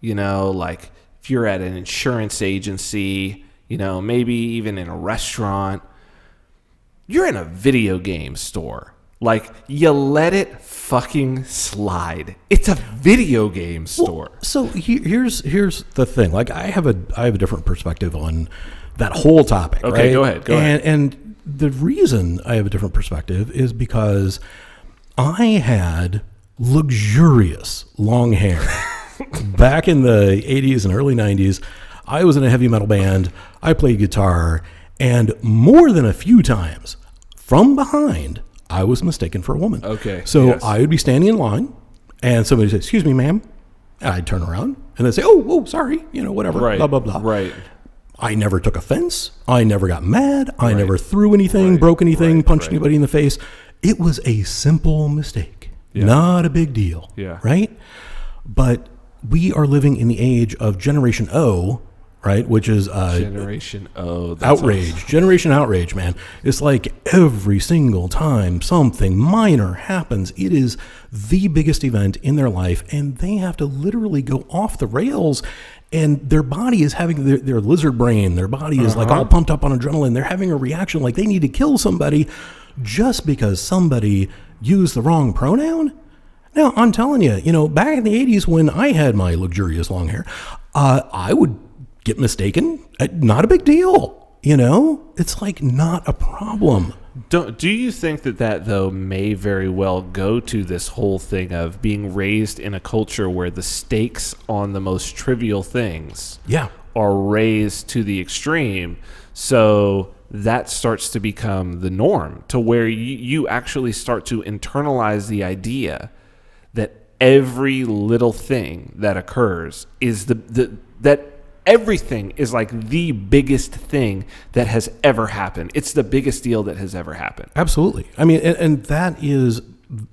like if you're at an insurance agency, maybe even in a restaurant. You're in a video game store. Like, you let it fucking slide. It's a video game store. Well, so here's the thing. Like, I have a different perspective on that whole topic. Okay, right? go ahead. And the reason I have a different perspective is because I had luxurious long hair back in the 80s and early 90s. I was in a heavy metal band. I played guitar, and more than a few times from behind, I was mistaken for a woman. Okay. So yes. I would be standing in line, and somebody would say, "Excuse me, ma'am." And I'd turn around, and they'd say, "Oh, sorry," whatever, right. blah, blah, blah. Right. I never took offense. I never got mad. I never threw anything, broke anything, punched anybody in the face. It was a simple mistake. Yeah. Not a big deal. Yeah. Right? But we are living in the age of Generation O, right? Which is Generation O. Outrage. Generation outrage, man. It's like every single time something minor happens, it is the biggest event in their life, and they have to literally go off the rails, and their body is having their lizard brain, their body is like all pumped up on adrenaline. They're having a reaction like they need to kill somebody just because somebody used the wrong pronoun. Now, I'm telling you, back in the 80s when I had my luxurious long hair, I would get mistaken. Not a big deal. It's like not a problem. Do you think that though may very well go to this whole thing of being raised in a culture where the stakes on the most trivial things are raised to the extreme, so that starts to become the norm, to where you actually start to internalize the idea that every little thing that occurs is that everything is like the biggest thing that has ever happened. It's the biggest deal that has ever happened. Absolutely. I mean, and that is, I'm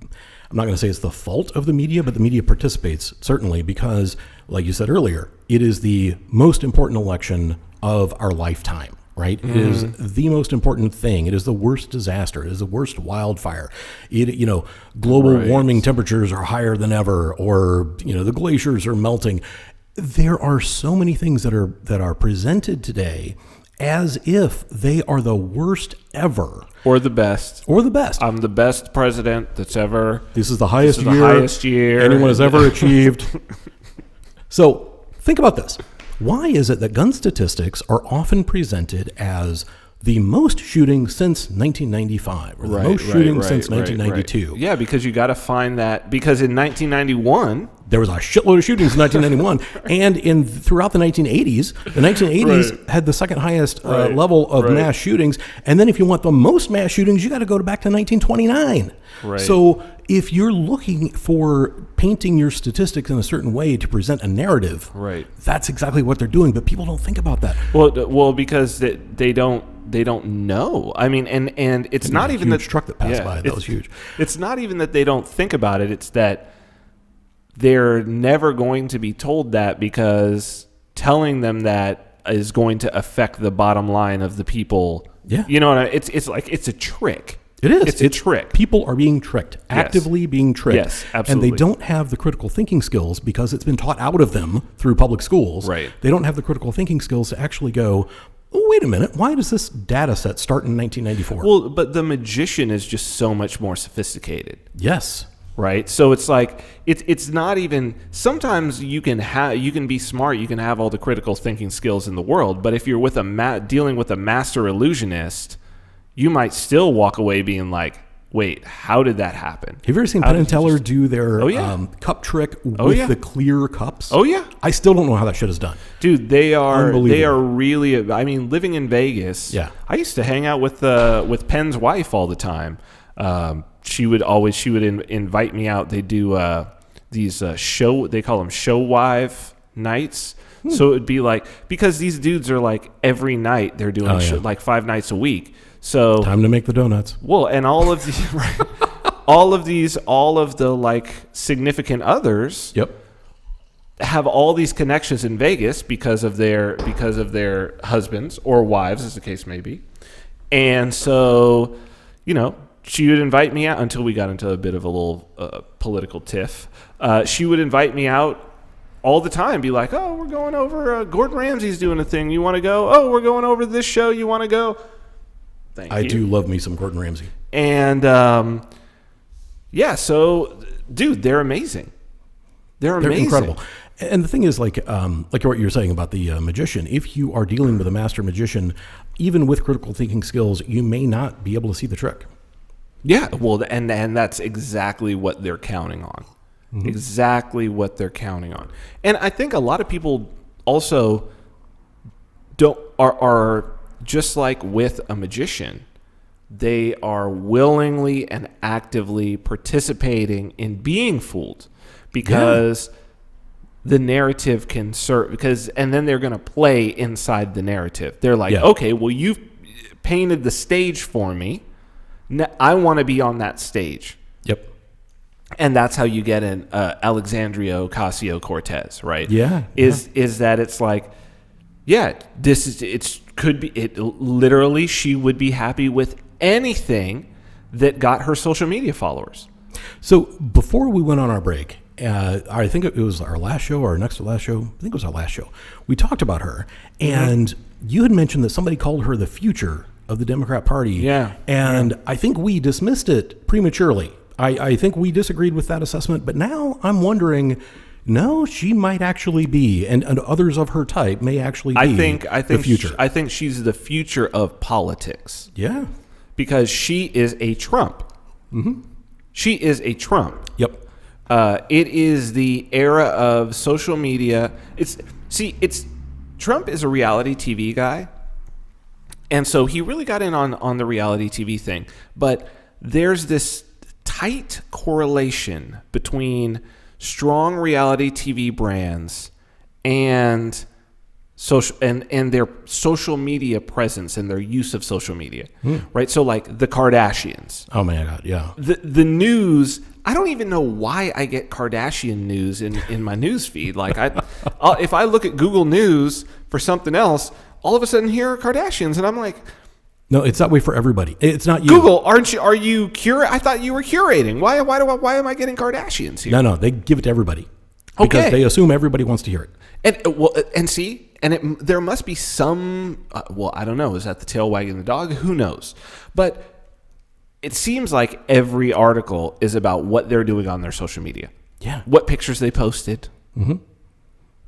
not going to say it's the fault of the media, but the media participates certainly because, like you said earlier, it is the most important election of our lifetime. Right? Mm-hmm. It is the most important thing. It is the worst disaster. It is the worst wildfire. Global warming temperatures are higher than ever, or the glaciers are melting. There are so many things that are presented today as if they are the worst ever, or the best. I'm the best president that's ever. This is the highest year anyone has ever achieved. So think about this. Why is it that gun statistics are often presented as the most shooting since 1995 or the most shooting since 1992? Yeah, because you got to find that, because in 1991 there was a shitload of shootings in 1991, and throughout the 1980s, the 1980s had the second highest level of mass shootings. And then if you want the most mass shootings, you got to go back to 1929. Right. So if you're looking for painting your statistics in a certain way to present a narrative, that's exactly what they're doing. But people don't think about that. Well, because they don't know. I mean, and it's not even that truck that passed by. That was huge. It's not even that they don't think about it. It's that they're never going to be told that, because telling them that is going to affect the bottom line of the people. Yeah. You know, it's like, it's a trick. It is. It's a trick. People are being tricked, actively being tricked. Yes, absolutely. And they don't have the critical thinking skills, because it's been taught out of them through public schools. Right. They don't have the critical thinking skills to actually go, oh, wait a minute, why does this data set start in 1994? Well, but the magician is just so much more sophisticated. Yes. Right. So it's like, it's not even, sometimes you can be smart, you can have all the critical thinking skills in the world, but if you're with dealing with a master illusionist, you might still walk away being like, wait, how did that happen? Have you ever seen Penn and Teller do their cup trick with the clear cups? Oh yeah. I still don't know how that shit is done. Dude, they are really, I mean, living in Vegas. Yeah. I used to hang out with Penn's wife all the time. She would invite me out. They do these they call them show wife nights. So it would be like, because these dudes are like every night they're doing like 5 nights a week. So time to make the donuts. Well, and all of these, all of the like significant others. Yep. Have all these connections in Vegas because of their husbands or wives, as the case may be. And so, you know, she would invite me out until we got into a bit of a little political tiff. She would invite me out all the time, be like, oh, we're going over, Gordon Ramsay's doing a thing. You want to go? Oh, we're going over this show. You want to go? Thank you. I do love me some Gordon Ramsay. And, so, dude, they're amazing. They're incredible. And the thing is, like what you were saying about the magician, if you are dealing with a master magician, even with critical thinking skills, you may not be able to see the trick. Yeah, well, and that's exactly what they're counting on. Mm-hmm. Exactly what they're counting on. And I think a lot of people also are just like with a magician, they are willingly and actively participating in being fooled, because the narrative can serve, and then they're going to play inside the narrative. They're like, okay, well, you've painted the stage for me. Now, I want to be on that stage. Yep. And that's how you get an Alexandria Ocasio-Cortez, right? Yeah. Is that it's like, literally she would be happy with anything that got her social media followers. So before we went on our break, I think it was our last show or our next to last show. I think it was our last show. We talked about her, and you had mentioned that somebody called her the future of the Democrat Party. Yeah. And I think we dismissed it prematurely. I think we disagreed with that assessment, but now I'm wondering, no, she might actually be, and others of her type may actually be the future. I think she's the future of politics. Yeah. Because she is a Trump. Mm-hmm. She is a Trump. Yep. It is the era of social media. Trump is a reality TV guy. And so he really got in on the reality TV thing. But there's this tight correlation between strong reality TV brands and social and their social media presence and their use of social media, right? So like the Kardashians. Oh my God, yeah. The news. I don't even know why I get Kardashian news in my news feed. Like if I look at Google News for something else, all of a sudden here are Kardashians, and I'm like, no, it's that way for everybody. It's not you. Google, are you I thought you were curating. Why am I getting Kardashians here? No, they give it to everybody. Because they assume everybody wants to hear it. And there must be some, I don't know. Is that the tail wagging the dog? Who knows? But it seems like every article is about what they're doing on their social media. Yeah. What pictures they posted. Mm-hmm.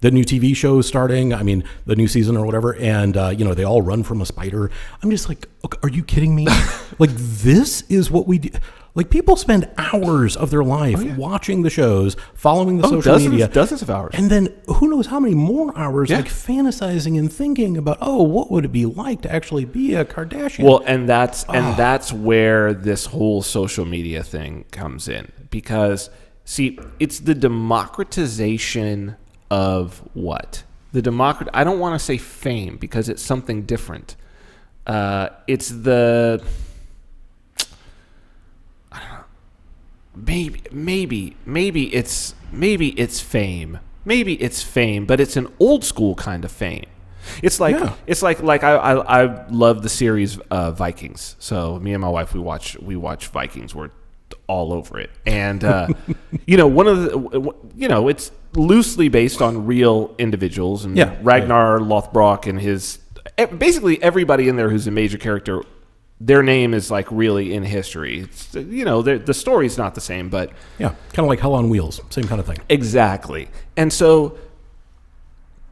The new TV show is starting. I mean, the new season or whatever. And, they all run from a spider. I'm just like, okay, are you kidding me? Like, this is what we do. Like, people spend hours of their life watching the shows, following the social media. Dozens of hours. And then who knows how many more hours, like, fantasizing and thinking about, what would it be like to actually be a Kardashian? Well, and that's where this whole social media thing comes in. Because, see, it's the democratization of what? I don't want to say fame, because it's something different. It's the... Maybe it's fame. Maybe it's fame, but it's an old school kind of fame. It's like I love the series Vikings. So me and my wife we watch Vikings. We're all over it. And it's loosely based on real individuals, and Ragnar Lothbrok and his basically everybody in there who's a major character. Their name is like really in history. It's, the story's not the same, but kind of like Hell on Wheels, same kind of thing. Exactly. And so,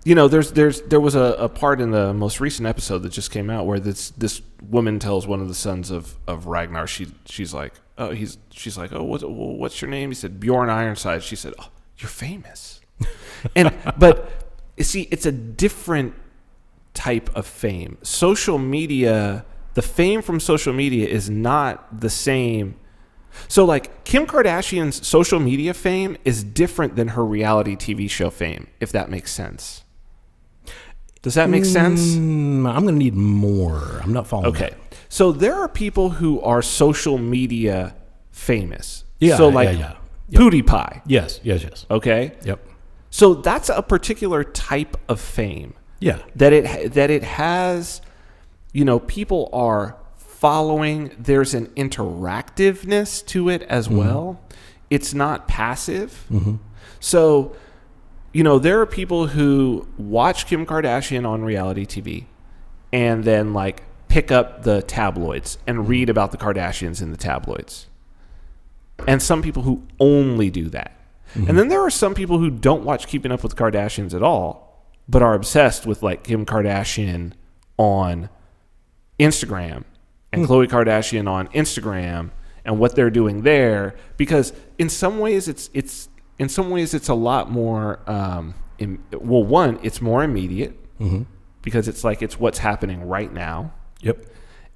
there was a part in the most recent episode that just came out where this woman tells one of the sons of Ragnar. She's like, what's your name? He said Bjorn Ironside. She said, oh, you're famous. But see, it's a different type of fame. Social media. The fame from social media is not the same. So, like, Kim Kardashian's social media fame is different than her reality TV show fame, if that makes sense. Does that make sense? I'm going to need more. I'm not following. Okay. So, there are people who are social media famous. Yeah. So, like, Pootie Pie. Yes. Okay? Yep. So, that's a particular type of fame. Yeah. That it has... people are following. There's an interactiveness to it as well. It's not passive. So, there are people who watch Kim Kardashian on reality TV and then, like, pick up the tabloids and read about the Kardashians in the tabloids. And some people who only do that. And then there are some people who don't watch Keeping Up with the Kardashians at all, but are obsessed with, like, Kim Kardashian on Instagram and Khloe Kardashian on Instagram and what they're doing there, because in some ways it's a lot more it's more immediate because it's what's happening right now. Yep.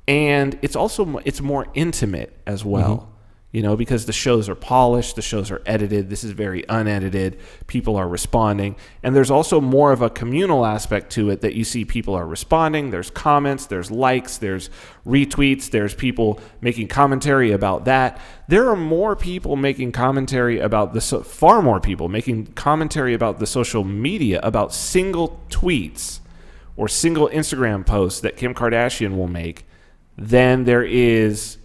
And it's more intimate as well. Because the shows are polished, the shows are edited. This is very unedited. People are responding. And there's also more of a communal aspect to it that you see people are responding. There's comments, there's likes, there's retweets, there's people making commentary about that. There are more people making commentary about far more people making commentary about the social media, about single tweets or single Instagram posts that Kim Kardashian will make than there is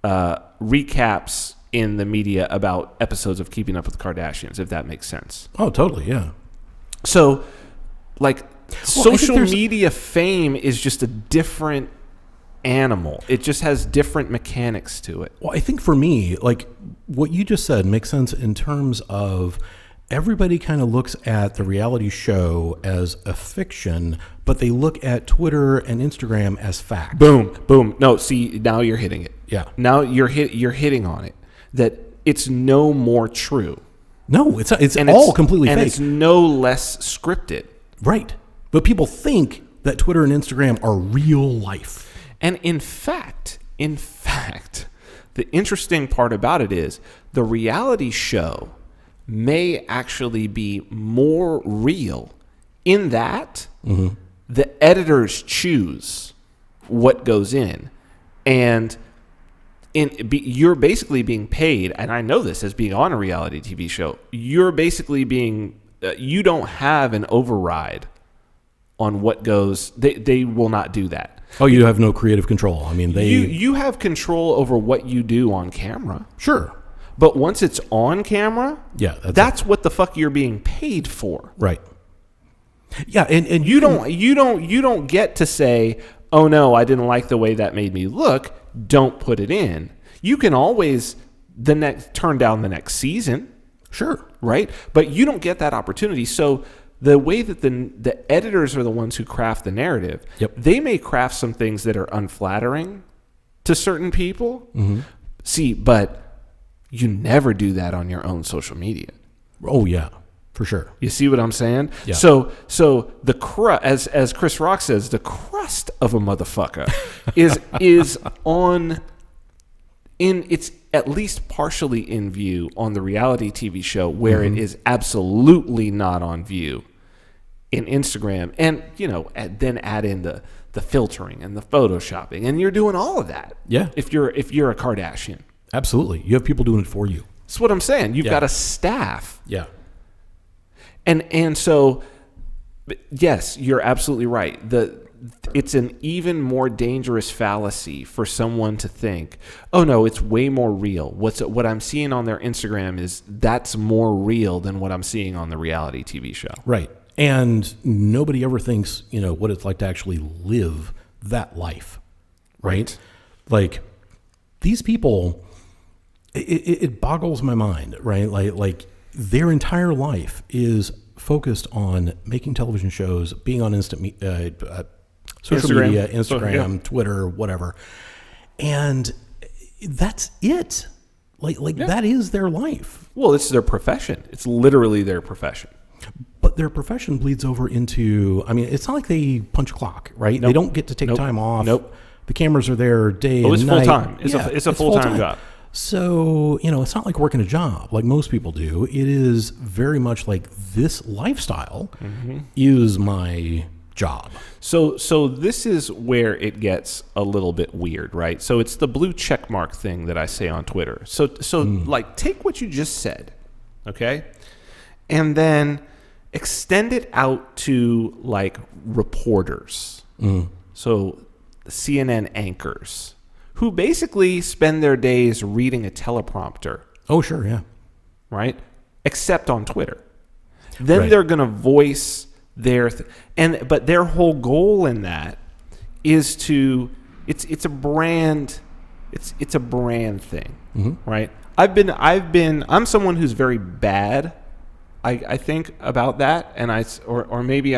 recaps in the media about episodes of Keeping Up with the Kardashians, if that makes sense. Oh, totally, yeah. So, like, social media fame is just a different animal. It just has different mechanics to it. Well, I think for me, like, what you just said makes sense in terms of everybody kind of looks at the reality show as a fiction, but they look at Twitter and Instagram as fact. Boom. No, see, now you're hitting it. Yeah. Now you're hitting on it. That it's no more true. No, it's all completely fake. And it's no less scripted. Right. But people think that Twitter and Instagram are real life. And in fact, the interesting part about it is the reality show may actually be more real in that the editors choose what goes in. And you're basically being paid, and I know this as being on a reality TV show, you're basically being, you don't have an override on what goes, they will not do that. Oh, you have no creative control. I mean, you have control over what you do on camera. Sure. But once it's on camera, that's what the fuck you're being paid for. Right. Yeah, and you don't get to say, "Oh no, I didn't like the way that made me look. Don't put it in." You can always turn down the next season. Sure. Right? But you don't get that opportunity. So the way that the editors are the ones who craft the narrative, they may craft some things that are unflattering to certain people. See, but you never do that on your own social media. Oh yeah, for sure. You see what I'm saying? Yeah. So the as Chris Rock says, the crust of a motherfucker is on in it's at least partially in view on the reality TV show, where it is absolutely not on view in Instagram. And then add in the filtering and the photoshopping, and you're doing all of that. Yeah. If you're a Kardashian. Absolutely. You have people doing it for you. That's what I'm saying. You've Yeah. got a staff. Yeah. And so, yes, you're absolutely right. It's an even more dangerous fallacy for someone to think, oh no, it's way more real. What I'm seeing on their Instagram that's more real than what I'm seeing on the reality TV show. Right. And nobody ever thinks, what it's like to actually live that life. Right? Like, these people, it boggles my mind, right? Like their entire life is focused on making television shows, being on social media, Instagram, Twitter, whatever. And that's it. Like that is their life. Well, it's their profession. It's literally their profession. But their profession bleeds over into, it's not like they punch a clock, right? Nope. They don't get to take time off. Nope. The cameras are there day and night. It's full-time. It's a full-time job. So, it's not like working a job like most people do. It is very much like this lifestyle is my job. So this is where it gets a little bit weird, right? So it's the blue check mark thing that I say on Twitter. So like, take what you just said, okay? And then extend it out to like reporters. So CNN anchors who basically spend their days reading a teleprompter. Oh, sure, yeah. Right? Except on Twitter. Then they're going to voice their but their whole goal in that is to it's a brand thing, right? I'm someone who's very bad, I think, about that, and or maybe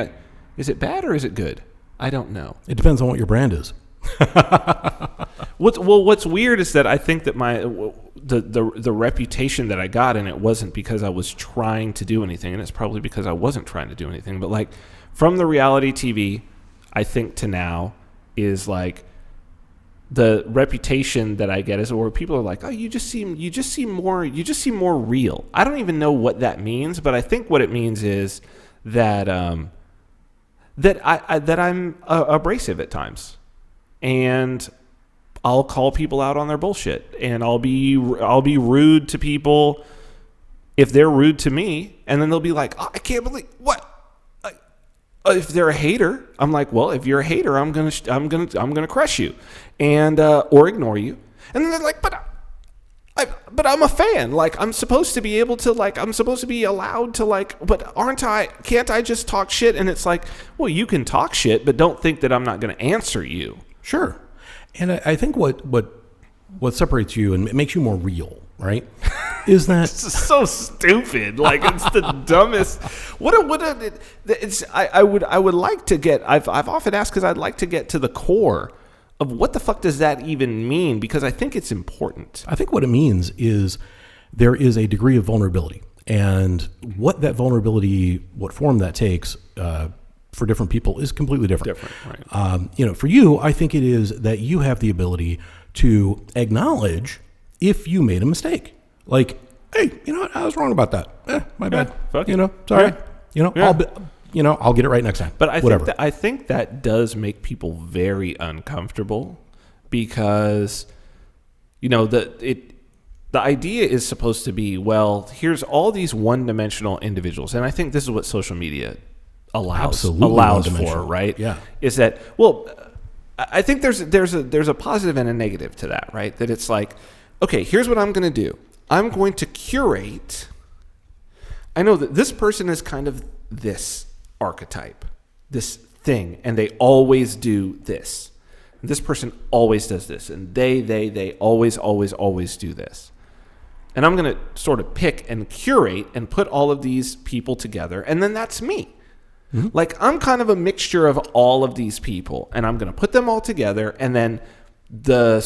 is it bad or is it good? I don't know. It depends on what your brand is. What's weird is that I think that the reputation that I got, and it wasn't because I was trying to do anything, and it's probably because I wasn't trying to do anything, but like from the reality TV, I think to now is like the reputation that I get is where people are like, oh, you just seem more real. I don't even know what that means, but I think what it means is that that I'm abrasive at times. And I'll call people out on their bullshit, and I'll be rude to people if they're rude to me, and then they'll be like, oh, I can't believe what. If they're a hater, I'm like, well, if you're a hater, I'm gonna crush you, and or ignore you, and then they're like, but I'm a fan. Like, I'm supposed to be able to, like, I'm supposed to be allowed to, like, but aren't I? Can't I just talk shit? And it's like, well, you can talk shit, but don't think that I'm not going to answer you. Sure. And I think what separates you and makes you more real, right, is that it's so stupid. Like, it's the dumbest. I would like to get. I've often asked because I'd like to get to the core of what the fuck does that even mean, because I think it's important. I think what it means is there is a degree of vulnerability, and what that vulnerability, what form that takes, for different people is completely different. Right. For you, I think it is that you have the ability to acknowledge if you made a mistake. Like, hey, you know what? I was wrong about that. My bad. Fuck sorry. Yeah. I'll get it right next time. But I think that does make people very uncomfortable, because the idea is supposed to be, well, here's all these one-dimensional individuals, and I think this is what social media allows for, right? Yeah. Is that, well, I think there's a positive and a negative to that, right? That it's like, okay, here's what I'm going to do. I'm going to curate. I know that this person is kind of this archetype, this thing, and they always do this. And this person always does this, and they always do this. And I'm going to sort of pick and curate and put all of these people together, and then that's me. Mm-hmm. Like, I'm kind of a mixture of all of these people, and I'm going to put them all together, and then the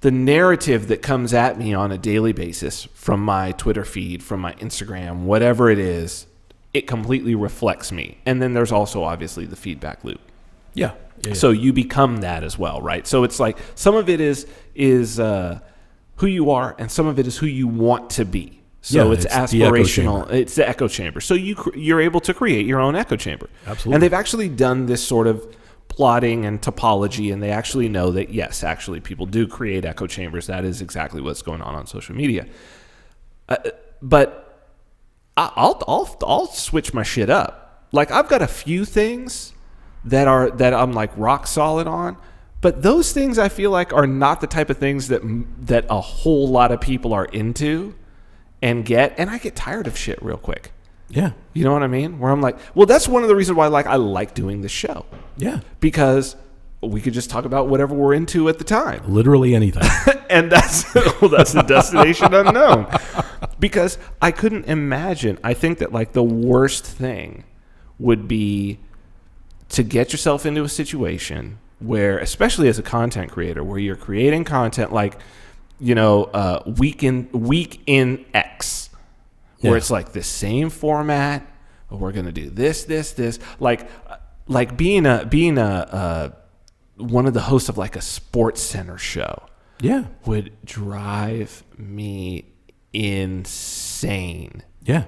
the narrative that comes at me on a daily basis from my Twitter feed, from my Instagram, whatever it is, it completely reflects me. And then there's also obviously the feedback loop. Yeah. So you become that as well, right? So it's like some of it is who you are, and some of it is who you want to be. So it's aspirational. It's the echo chamber. So you're able to create your own echo chamber. Absolutely. And they've actually done this sort of plotting and topology, and they actually know that, yes, actually people do create echo chambers. That is exactly what's going on social media. But I'll switch my shit up. Like, I've got a few things that I'm like rock solid on, but those things I feel like are not the type of things that a whole lot of people are into and I get tired of shit real quick. Yeah. You know what I mean? Where I'm like, well, that's one of the reasons why I like doing this show. Yeah. Because we could just talk about whatever we're into at the time. Literally anything. And that's the destination unknown. Because I couldn't imagine. I think that like the worst thing would be to get yourself into a situation where, especially as a content creator, where you're creating content like, week in X, where it's like the same format. We're gonna do this. Like being a one of the hosts of like a Sports Center show. Yeah, would drive me insane. Yeah.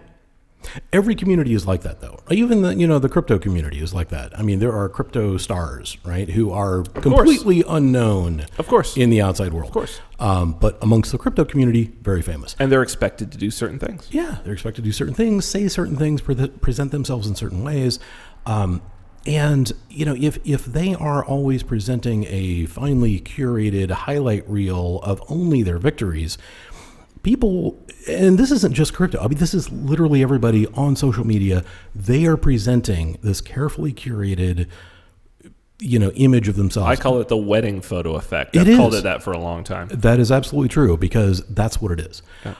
Every community is like that, though. Even the crypto community is like that. I mean, there are crypto stars, right, who are completely unknown, of course, in the outside world, of course. But amongst the crypto community, very famous. And they're expected to do certain things. Yeah, they're expected to do certain things, say certain things, present themselves in certain ways. And if they are always presenting a finely curated highlight reel of only their victories, people, and this isn't just crypto, I mean, this is literally everybody on social media, they are presenting this carefully curated, image of themselves. I call it the wedding photo effect. I've called it that for a long time. That is absolutely true, because that's what it is. Yeah.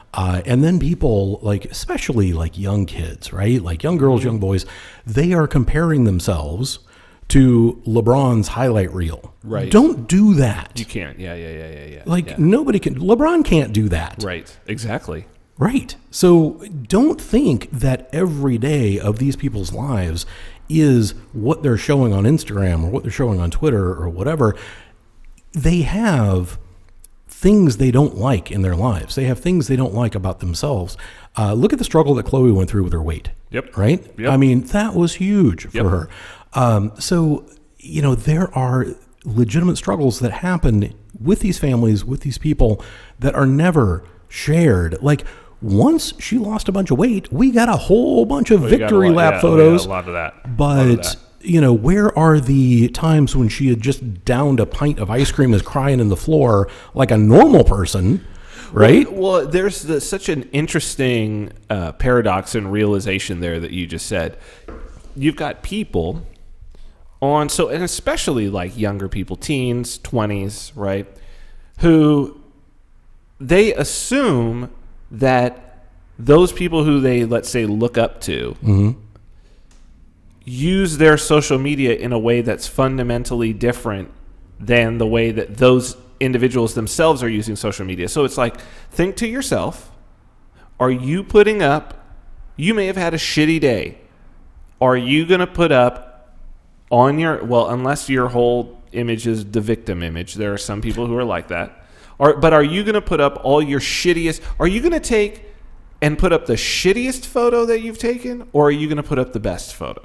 And then people, like, especially like young kids, right? Like young girls, young boys, they are comparing themselves to LeBron's highlight reel. Right. Don't do that. You can't. Yeah. Like, nobody can. LeBron can't do that. Right. Exactly. Right. So don't think that every day of these people's lives is what they're showing on Instagram or what they're showing on Twitter or whatever. They have things they don't like in their lives. They have things they don't like about themselves. Look at the struggle that Chloe went through with her weight. Yep. Right? Yep. I mean, that was huge for her. So, there are legitimate struggles that happen with these families, with these people, that are never shared. Like, once she lost a bunch of weight, we got a whole bunch of victory lap photos. A lot of that. But, where are the times when she had just downed a pint of ice cream and is crying in the floor like a normal person? Right? Well, there's such an interesting paradox and realization there that you just said. You've got people and especially like younger people, teens, 20s, right, who they assume that those people who they, let's say, look up to use their social media in a way that's fundamentally different than the way that those individuals themselves are using social media. So it's like, think to yourself, are you putting up, you may have had a shitty day. Are you going to put up on unless your whole image is the victim image, there are some people who are like that. But are you going to put up all your shittiest, are you going to take and put up the shittiest photo that you've taken, or are you going to put up the best photo?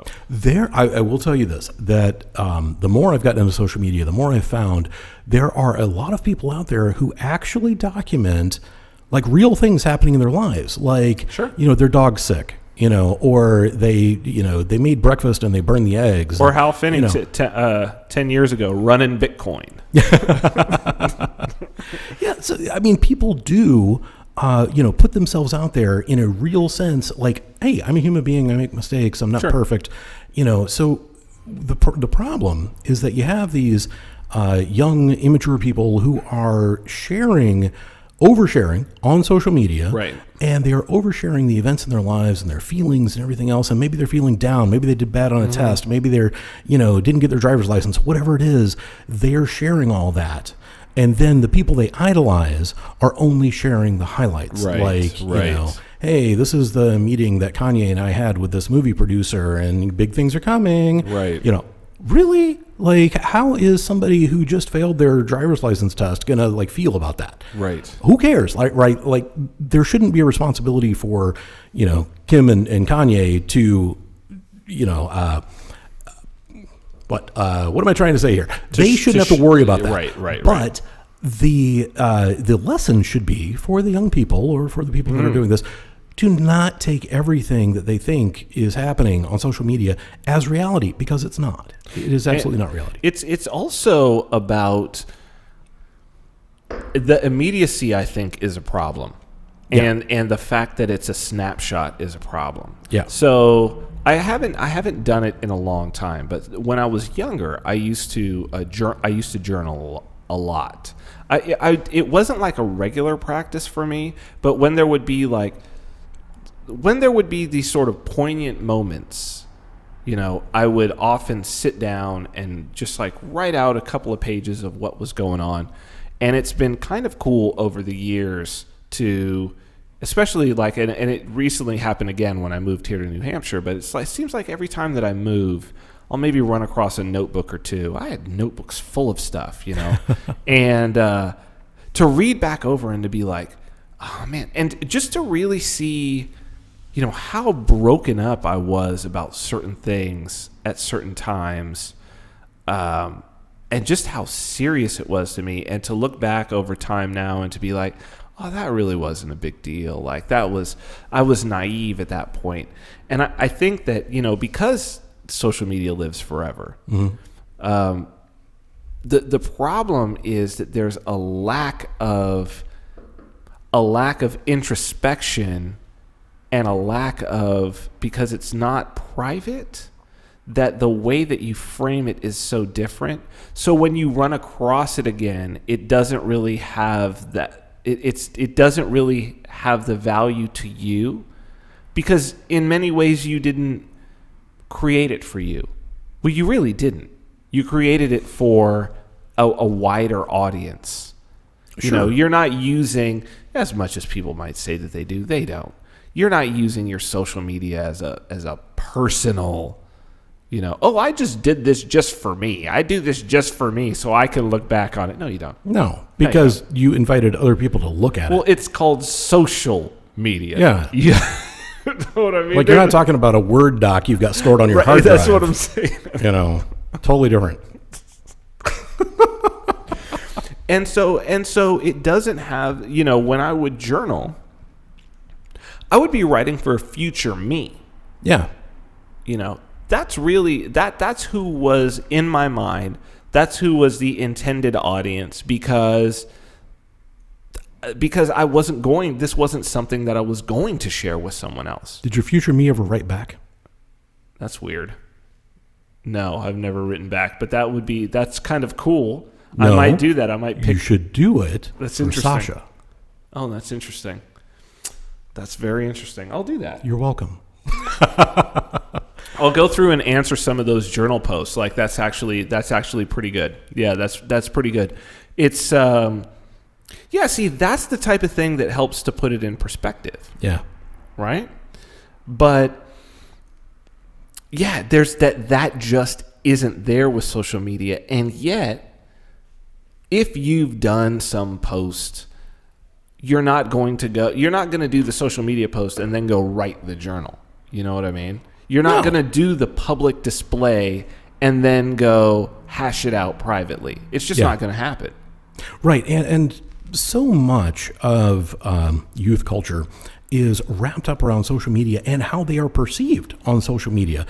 I will tell you this, that the more I've gotten into social media, the more I've found there are a lot of people out there who actually document like real things happening in their lives. Like, their dog's sick. Or they made breakfast and they burned the eggs. Or Hal Finney 10 years ago running Bitcoin. Yeah, so I mean, people do, put themselves out there in a real sense. Like, hey, I'm a human being. I make mistakes. I'm not perfect. So the problem is that you have these young, immature people who are oversharing on social media, right? And they are oversharing the events in their lives and their feelings and everything else. And maybe they're feeling down. Maybe they did bad on a test. Maybe they're, didn't get their driver's license. Whatever it is, they're sharing all that. And then the people they idolize are only sharing the highlights. Right, like, right. you know, hey, this is the meeting that Kanye and I had with this movie producer and big things are coming. Right. You know, really? Like, how is somebody who just failed their driver's license test going to, like, feel about that? Right. Who cares? Like, right? Like, there shouldn't be a responsibility for, you know, Kim and Kanye to, you know, what am I trying to say here? They shouldn't have to worry about that. Right. But the lesson should be for the young people or for the people that are doing this to not take everything that they think is happening on social media as reality, because it's not. It is absolutely not reality. It's also about the immediacy, I think, is a problem. Yeah. And the fact that it's a snapshot is a problem. Yeah. So I haven't done it in a long time, but when I was younger, I used to journal a lot. It wasn't like a regular practice for me, but when there would be these sort of poignant moments, you know, I would often sit down and just like write out a couple of pages of what was going on. And it's been kind of cool over the years to, especially like, and it recently happened again when I moved here to New Hampshire, but it seems like every time that I move, I'll maybe run across a notebook or two. I had notebooks full of stuff, you know, and to read back over and to be like, oh man, and just to really see, you know, how broken up I was about certain things at certain times, and just how serious it was to me, and to look back over time now and to be like, oh, that really wasn't a big deal. Like I was naive at that point. And I think that, you know, because social media lives forever, the problem is that there's a lack of introspection, and a lack of, because it's not private, that the way that you frame it is so different. So when you run across it again, it doesn't really have that. It doesn't really have the value to you, because in many ways you didn't create it for you. Well, you really didn't. You created it for a wider audience. Sure. You know, you're not using, as much as people might say that they do, they don't. You're not using your social media as a personal, you know, oh, I just did this just for me. I do this just for me so I can look back on it. No, you don't. No, because you invited other people to look at it. Well, it's called social media. Yeah. You know what I mean? Like, you're not talking about a Word doc you've got stored on your hard drive. That's what I'm saying. You know, totally different. And so it doesn't have, you know, when I would journal, I would be writing for future me. Yeah. You know, that's really, that's who was in my mind. That's who was the intended audience, because this wasn't something that I was going to share with someone else. Did your future me ever write back? That's weird. No, I've never written back, but that's kind of cool. No, I might do that. I might pick. You should do it. That's for interesting. Sasha. Oh, that's interesting. That's very interesting. I'll do that. You're welcome. I'll go through and answer some of those journal posts. Like that's actually pretty good. Yeah, that's pretty good. It's see, that's the type of thing that helps to put it in perspective. Yeah. Right? But yeah, there's that just isn't there with social media. And yet, if you've done some post, you're not going to do the social media post and then go write the journal. You know what I mean? You're not going to do the public display and then go hash it out privately. It's just not going to happen. Right. And so much of youth culture is wrapped up around social media and how they are perceived on social media.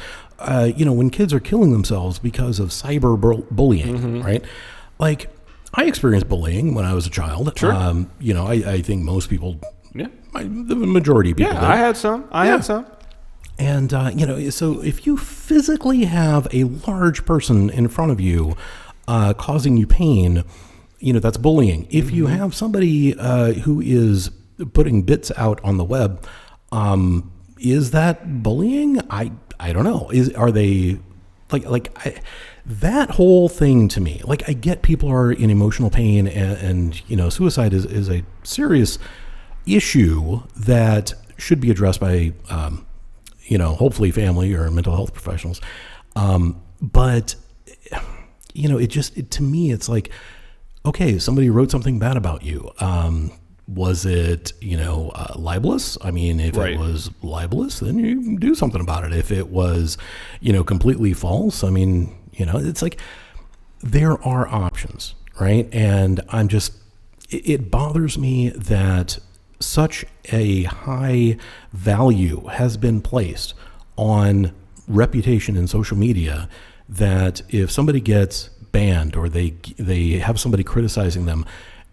You know, when kids are killing themselves because of cyber bullying, right? Like, I experienced bullying when I was a child. Sure. You know, I think most people, the majority of people did. I had some. I had some. And, you know, so if you physically have a large person in front of you causing you pain, you know, that's bullying. If you have somebody who is putting bits out on the web, is that bullying? I don't know. Are they that whole thing to me, like, I get people are in emotional pain, and suicide is a serious issue that should be addressed by, hopefully family or mental health professionals. But to me, it's like, okay, somebody wrote something bad about you. Was it, libelous? I mean, if Right. it was libelous, then you can do something about it. If it was, completely false, I mean, it's like there are options, right? And it bothers me that such a high value has been placed on reputation in social media that if somebody gets banned or they have somebody criticizing them,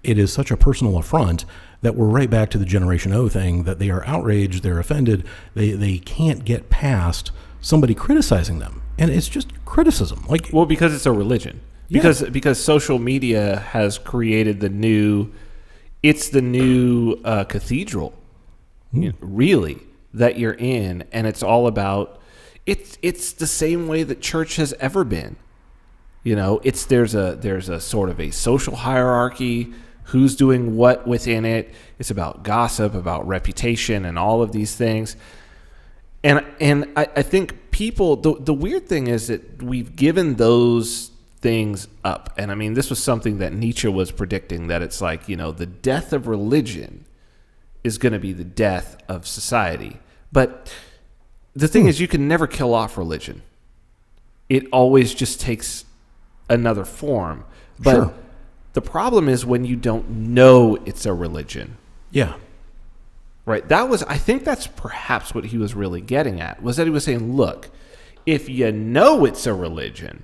it is such a personal affront that we're right back to the Generation O thing, that they are outraged, they're offended, they can't get past somebody criticizing them. And it's just criticism. Well, because it's a religion. Because social media has created the new cathedral, really, that you're in, and it's all about it's the same way that church has ever been. There's a sort of a social hierarchy, who's doing what within it. It's about gossip, about reputation, and all of these things. And I think people, the weird thing is that we've given those things up. And I mean, this was something that Nietzsche was predicting, that it's like, the death of religion is going to be the death of society. But the thing is, you can never kill off religion. It always just takes another form. But Sure. The problem is when you don't know it's a religion. Yeah. Right. I think that's perhaps what he was really getting at, was that he was saying, look, if you know it's a religion,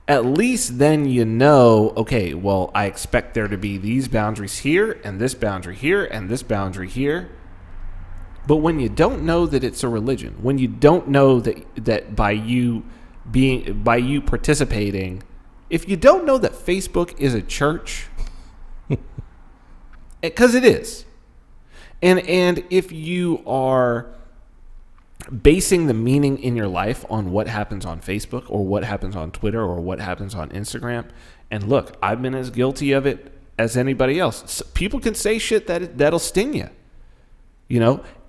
at least then okay, well, I expect there to be these boundaries here, and this boundary here, and this boundary here. But when you don't know that it's a religion, when you don't know that by you participating, if you don't know that Facebook is a church, because it is, and if you are basing the meaning in your life on what happens on Facebook or what happens on Twitter or what happens on Instagram, and look, I've been as guilty of it as anybody else. People can say shit that'll sting you,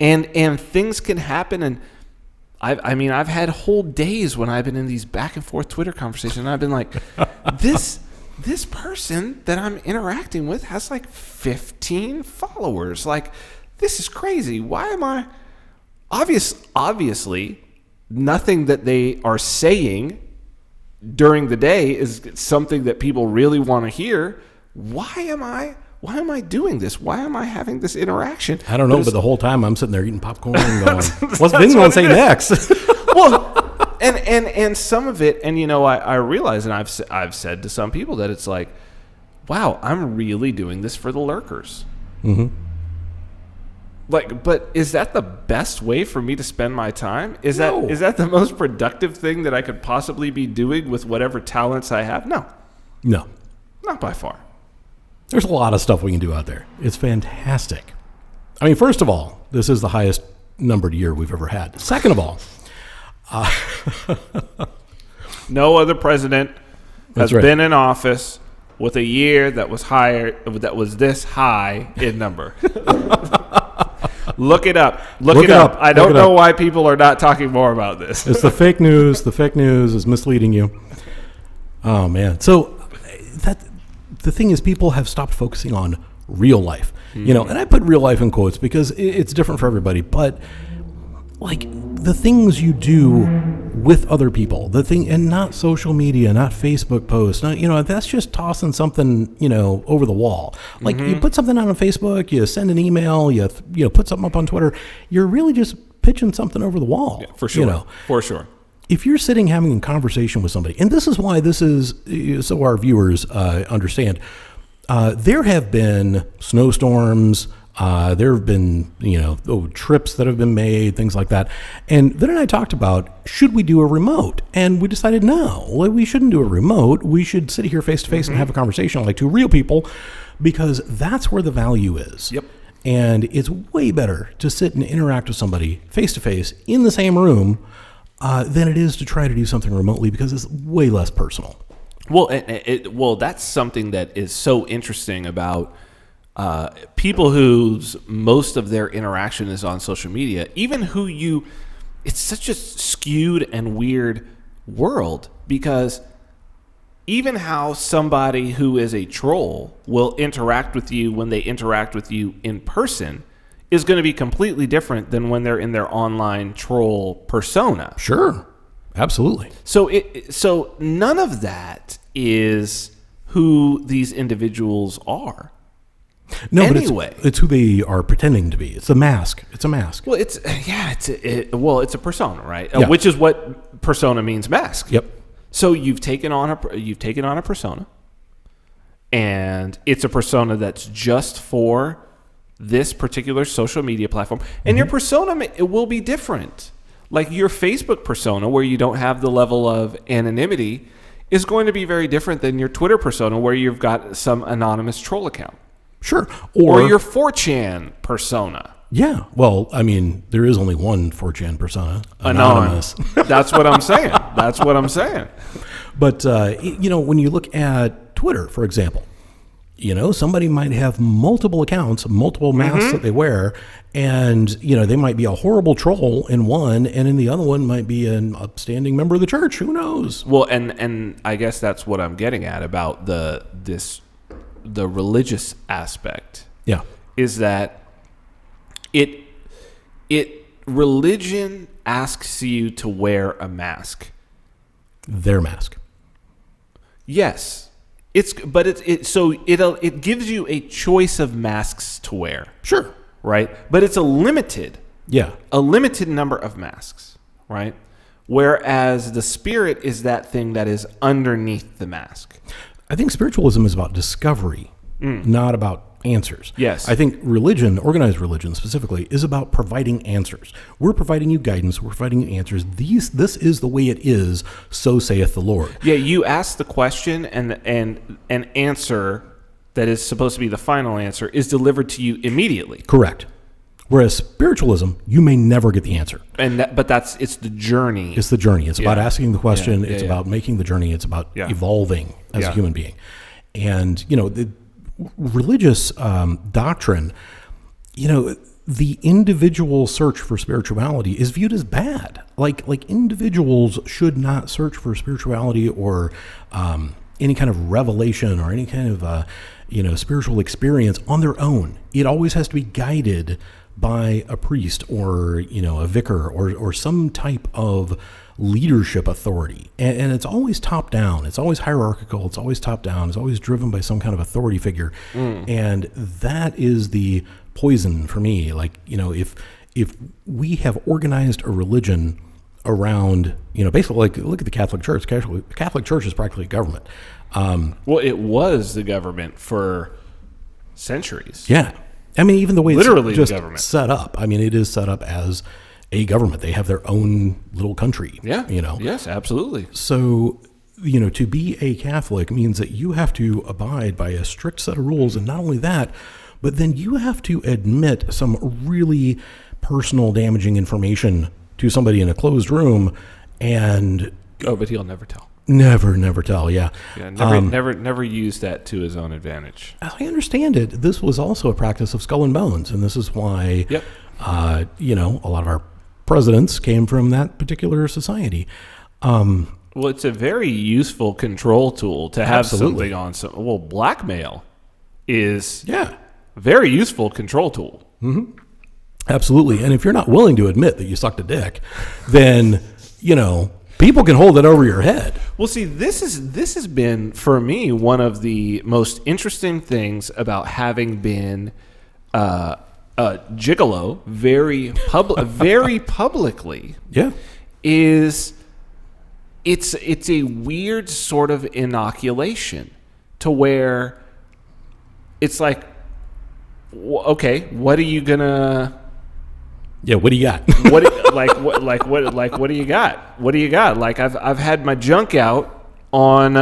and things can happen. And I've had whole days when I've been in these back and forth Twitter conversations, and I've been like, this person that I'm interacting with has like 15 followers. Like, this is crazy. Why am I? Obviously, nothing that they are saying during the day is something that people really want to hear. Why am I doing this? Why am I having this interaction? I don't know, but the whole time I'm sitting there eating popcorn and going, what's Vin going to say next? Well, and some of it, and I realize, and I've said to some people that it's like, wow, I'm really doing this for the lurkers. Mm-hmm. Like, but is that the best way for me to spend my time? Is that the most productive thing that I could possibly be doing with whatever talents I have? No, not by far. There's a lot of stuff we can do out there. It's fantastic. I mean, first of all, this is the highest numbered year we've ever had. Second of all, no other president has right. been in office with a year that was this high in number. Look it up. Look it up. I don't know why people are not talking more about this. It's the fake news. The fake news is misleading you. Oh, man. So the thing is, people have stopped focusing on real life. And I put real life in quotes because it's different for everybody. But, like, the things you do with other people, and not social media, not Facebook posts, that's just tossing something, over the wall. Like, you put something out on Facebook, you send an email, you put something up on Twitter, you're really just pitching something over the wall. Yeah, for sure. For sure. If you're sitting having a conversation with somebody, and this is why this is, so our viewers understand, there have been snowstorms, there have been, trips that have been made, things like that. And Vin and I talked about, should we do a remote? And we decided, no, we shouldn't do a remote. We should sit here face to face and have a conversation like two real people, because that's where the value is. Yep. And it's way better to sit and interact with somebody face to face in the same room, than it is to try to do something remotely because it's way less personal. Well, that's something that is so interesting about people whose most of their interaction is on social media, even it's such a skewed and weird world, because even how somebody who is a troll will interact with you when they interact with you in person is going to be completely different than when they're in their online troll persona. Sure. Absolutely. So none of that is who these individuals are. No, anyway, but it's who they are pretending to be. It's a mask. It's a mask. Well, it's a persona, right? Yeah. Which is what persona means, mask. Yep. So you've taken on a persona, and it's a persona that's just for this particular social media platform, and your persona it will be different. Like your Facebook persona, where you don't have the level of anonymity, is going to be very different than your Twitter persona, where you've got some anonymous troll account. Sure. Or your 4chan persona. Yeah. Well, I mean, there is only one 4chan persona. Anonymous. That's what I'm saying. That's what I'm saying. But, when you look at Twitter, for example, somebody might have multiple accounts, multiple masks that they wear, and, they might be a horrible troll in one, and in the other one might be an upstanding member of the church. Who knows? Well, and I guess that's what I'm getting at about the religious aspect. Yeah. Is that religion asks you to wear a mask. Their mask. Yes. It gives you a choice of masks to wear. Sure. Right? But it's a limited number of masks, right? Whereas the spirit is that thing that is underneath the mask. I think spiritualism is about discovery, not about answers. Yes. I think religion, organized religion specifically, is about providing answers. We're providing you guidance. We're providing you answers. This is the way it is, so saith the Lord. Yeah, you ask the question, and an answer that is supposed to be the final answer is delivered to you immediately. Correct. Whereas spiritualism, you may never get the answer. But it's the journey. It's the journey. It's about asking the question. Yeah, it's about making the journey. It's about evolving as a human being. And, the religious doctrine, the individual search for spirituality is viewed as bad. Like individuals should not search for spirituality or any kind of revelation or any kind of, spiritual experience on their own. It always has to be guided by a priest or, a vicar or some type of leadership authority. And it's always top down. It's always hierarchical. It's always top down. It's always driven by some kind of authority figure. And that is the poison for me. Like, if we have organized a religion around, basically, like, look at the Catholic Church. The Catholic Church is practically government. Well, it was the government for centuries. Yeah. I mean, even the way literally it's just the government set up. I mean, it is set up as a government. They have their own little country. Yeah. Yes, absolutely. So, to be a Catholic means that you have to abide by a strict set of rules. And not only that, but then you have to admit some really personal, damaging information to somebody in a closed room. And but he'll never tell. Never tell, yeah. Yeah, never use that to his own advantage. As I understand it, this was also a practice of skull and bones, and this is why, a lot of our presidents came from that particular society. Well, it's a very useful control tool to have something on. Blackmail is a very useful control tool. Mm-hmm. Absolutely, and if you're not willing to admit that you sucked a dick, then, people can hold it over your head. Well, see, this has been, for me, one of the most interesting things about having been a gigolo very publicly. Yeah, is it's a weird sort of inoculation to where it's like, okay, what are you gonna? Yeah, what do you got? What do you got? What do you got? Like I've had my junk out on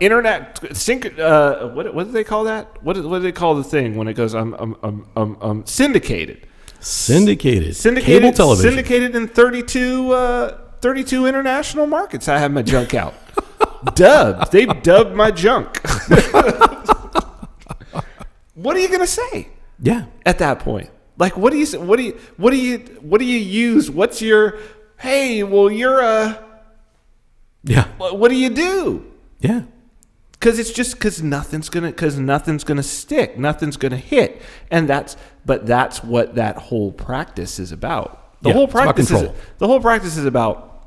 internet what do they call that? What do they call the thing when it goes syndicated? Syndicated cable television. Syndicated in 32 32 international markets I have my junk out. Dubbed. They've dubbed my junk. What are you going to say? Yeah. At that point, like, what do you use? What's your, hey, well, you're a, yeah. What do you do? Yeah. Because nothing's gonna stick, nothing's gonna hit, and that's what that whole practice is about. The whole practice is about.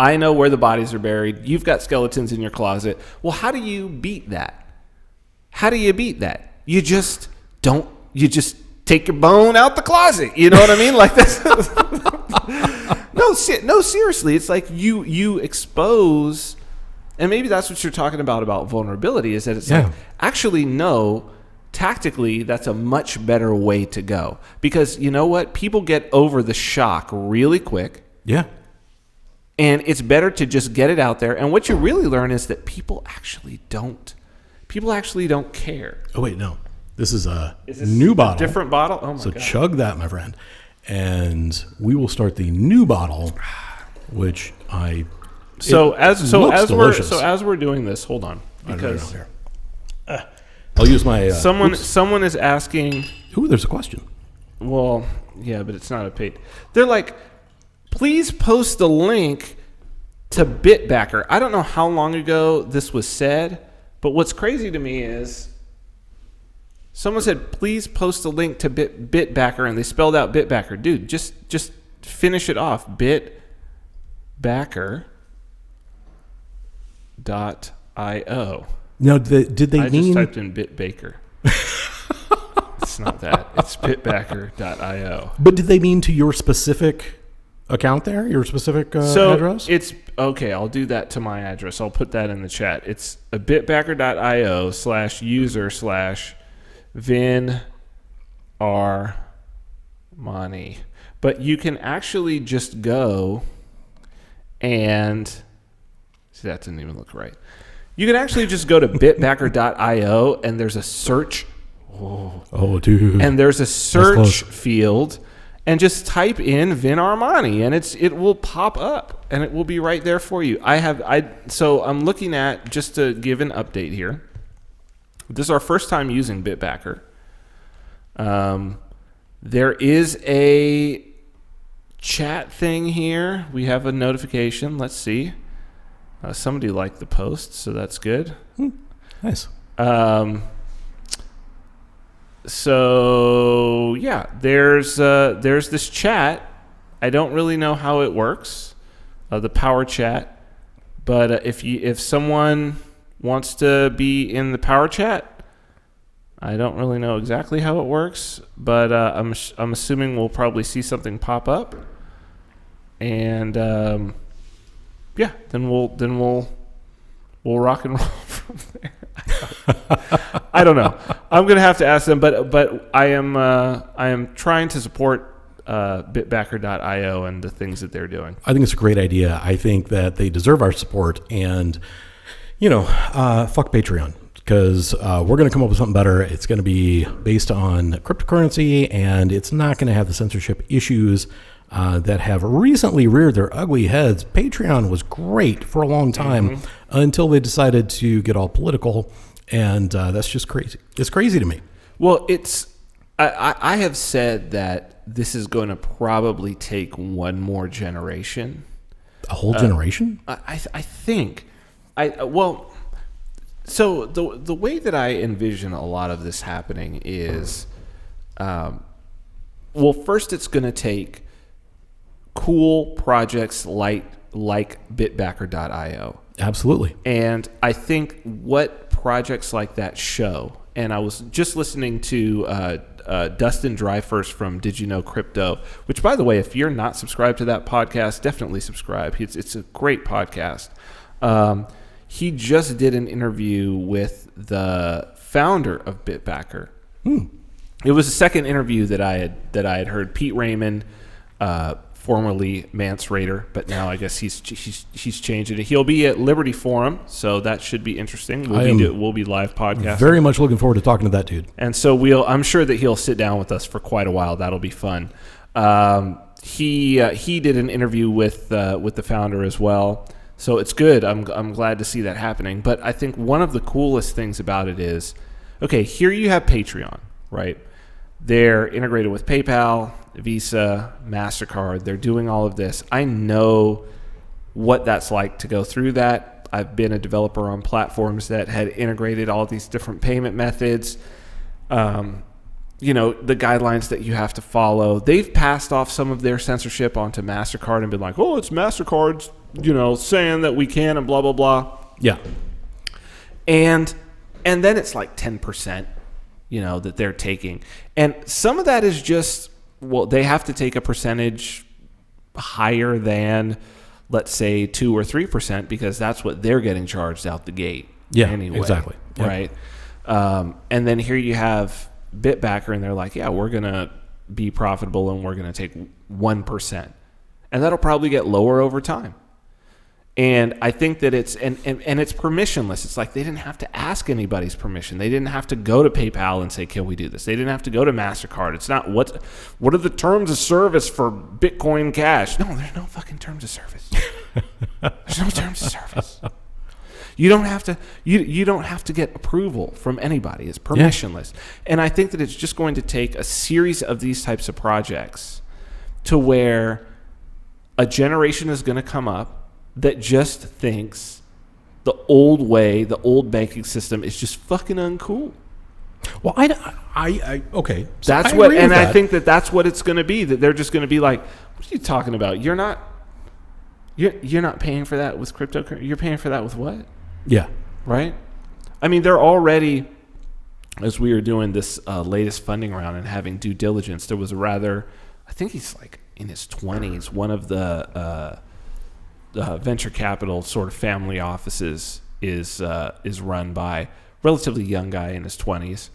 I know where the bodies are buried. You've got skeletons in your closet. Well, how do you beat that? You just don't. You just take your bone out the closet. You know what I mean? Like that's no, seriously. It's like you expose. And maybe that's what you're talking about vulnerability, is that it's like, actually, no, tactically, that's a much better way to go. Because you know what? People get over the shock really quick. Yeah. And it's better to just get it out there. And what you really learn is that people actually don't care. Oh, wait, no. This is a new bottle. Different bottle? Oh, my God. So chug that, my friend. And we will start the new bottle, which I... So as we're doing this, hold on, because I'll use my someone is asking. Ooh, there's a question. Well, yeah, but it's not a paid. They're like, please post the link to Bitbacker. I don't know how long ago this was said, but what's crazy to me is someone said, please post the link to Bitbacker, and they spelled out Bitbacker. Dude, just finish it off. Bitbacker.io. Now, did they mean... I just typed in Bitbaker. It's not that. It's bitbacker.io. But did they mean to your specific account there? Your specific address? It's... Okay, I'll do that to my address. I'll put that in the chat. It's bitbacker.io/user/VinArmani. But you can actually just go and... See, that didn't even look right. You can actually just go to bitbacker.io and there's a search. Oh, dude. And there's a search field, and just type in Vin Armani and it will pop up and it will be right there for you. So I'm looking at, just to give an update here. This is our first time using Bitbacker. There is a chat thing here. We have a notification. Let's see. Somebody liked the post, so that's good. Nice. So yeah, there's this chat. I don't really know how it works, the power chat. But if someone wants to be in the power chat, I don't really know exactly how it works. But I'm assuming we'll probably see something pop up, and. Yeah, then we'll rock and roll from there. I don't know. I'm gonna have to ask them, but I am trying to support Bitbacker.io and the things that they're doing. I think it's a great idea. I think that they deserve our support, and fuck Patreon, because we're going to come up with something better. It's going to be based on cryptocurrency, and it's not going to have the censorship issues that have recently reared their ugly heads. Patreon was great for a long time until they decided to get all political, and that's just crazy. It's crazy to me. Well, I have said that this is going to probably take one more generation. A whole generation? I think. So the way that I envision a lot of this happening is, first it's going to take cool projects like Bitbacker.io. Absolutely. And I think what projects like that show, and I was just listening to Dustin Dryfurst from Did You Know Crypto, which, by the way, if you're not subscribed to that podcast, definitely subscribe. It's a great podcast. He just did an interview with the founder of Bitbacker. It was the second interview that I had heard. Pete Raymond, formerly Mance Raider, but now I guess he's changed it. He'll be at Liberty Forum, so that should be interesting. We'll be live podcasting. Very much looking forward to talking to that dude. And so I'm sure that he'll sit down with us for quite a while. That'll be fun. he did an interview with the founder as well. So it's good. I'm glad to see that happening. But I think one of the coolest things about it is, okay, here you have Patreon, right? They're integrated with PayPal, Visa, MasterCard. They're doing all of this. I know what that's like to go through that. I've been a developer on platforms that had integrated all these different payment methods. The guidelines that you have to follow. They've passed off some of their censorship onto MasterCard and been like, oh, it's MasterCard's, saying that we can and blah, blah, blah. Yeah. And then it's like 10%, that they're taking. And some of that is just, they have to take a percentage higher than, let's say, 2 or 3%, because that's what they're getting charged out the gate. Yeah, anyway, exactly. Yep. Right. And then here you have Bitbacker, and they're like, yeah, we're going to be profitable and we're going to take 1%. And that'll probably get lower over time. And I think that it's and it's permissionless. It's like they didn't have to ask anybody's permission. They didn't have to go to PayPal and say, can we do this? They didn't have to go to MasterCard. It's not what are the terms of service for Bitcoin Cash? No, there's no fucking terms of service. There's no terms of service. You don't have to you don't have to get approval from anybody. It's permissionless. Yeah. And I think that it's just going to take a series of these types of projects to where a generation is going to come up that just thinks the old way, the old banking system is just fucking uncool. Well, okay. So that's what, and I think that that's what it's going to be. That they're just going to be like, "What are you talking about? You're not paying for that with cryptocurrency. You're paying for that with what?" Yeah. Right. I mean, they're already, as we were doing this latest funding round and having due diligence, there was I think he's like in his 20s. One of the venture capital sort of family offices is run by a relatively young guy in his 20s,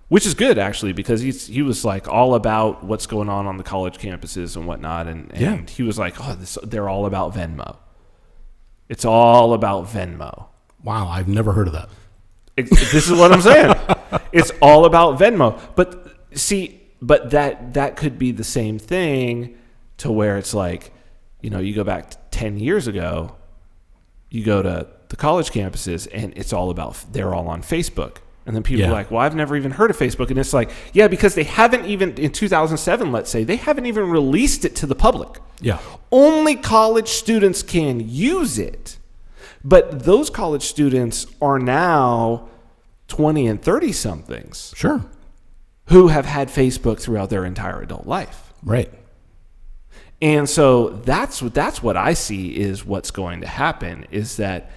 which is good actually, because he was like all about what's going on the college campuses and whatnot, and he was like, they're all about Venmo. It's all about Venmo. Wow, I've never heard of that. This is what I'm saying. It's all about Venmo. But that could be the same thing to where it's like, you go back 10 years ago, you go to the college campuses and it's all about, they're all on Facebook. And then people are like, well, I've never even heard of Facebook. And it's like, yeah, because they haven't even, in 2007, let's say, they haven't even released it to the public. Yeah. Only college students can use it. But those college students are now 20 and 30 somethings. Sure. Who have had Facebook throughout their entire adult life. Right. And so that's what I see is what's going to happen is that,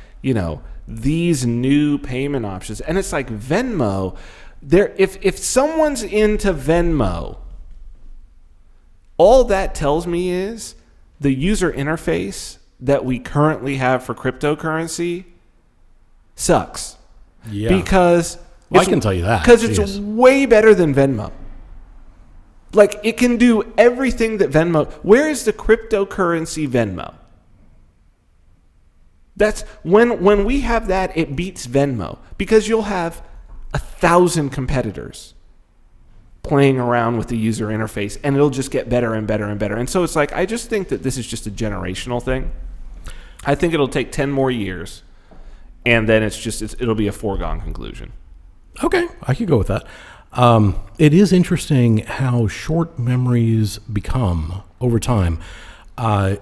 these new payment options, and it's like Venmo, if someone's into Venmo, all that tells me is the user interface that we currently have for cryptocurrency sucks. Yeah. Because I can tell you that. Because it's way better than Venmo. Like, it can do everything that Venmo... Where is the cryptocurrency Venmo? That's... When we have that, it beats Venmo. Because you'll have 1,000 competitors playing around with the user interface, and it'll just get better and better and better. And so it's like, I just think that this is just a generational thing. I think it'll take 10 more years, and then it'll be a foregone conclusion. Okay, I could go with that. It is interesting how short memories become over time.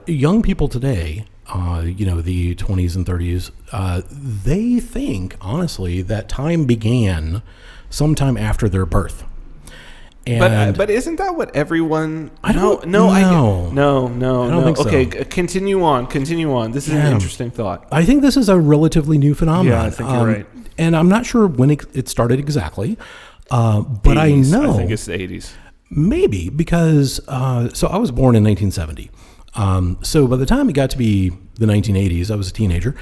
Young people today, the 20s and 30s, they think, honestly, that time began sometime after their birth. And but isn't that what everyone? I don't. No. I don't think so. Okay, continue on. This is an interesting thought. I think this is a relatively new phenomenon. Yeah, I think you're right. And I'm not sure when it started exactly, but 80s, I know. I think it's the 80s. Maybe because so I was born in 1970. So by the time it got to be the 1980s, I was a teenager,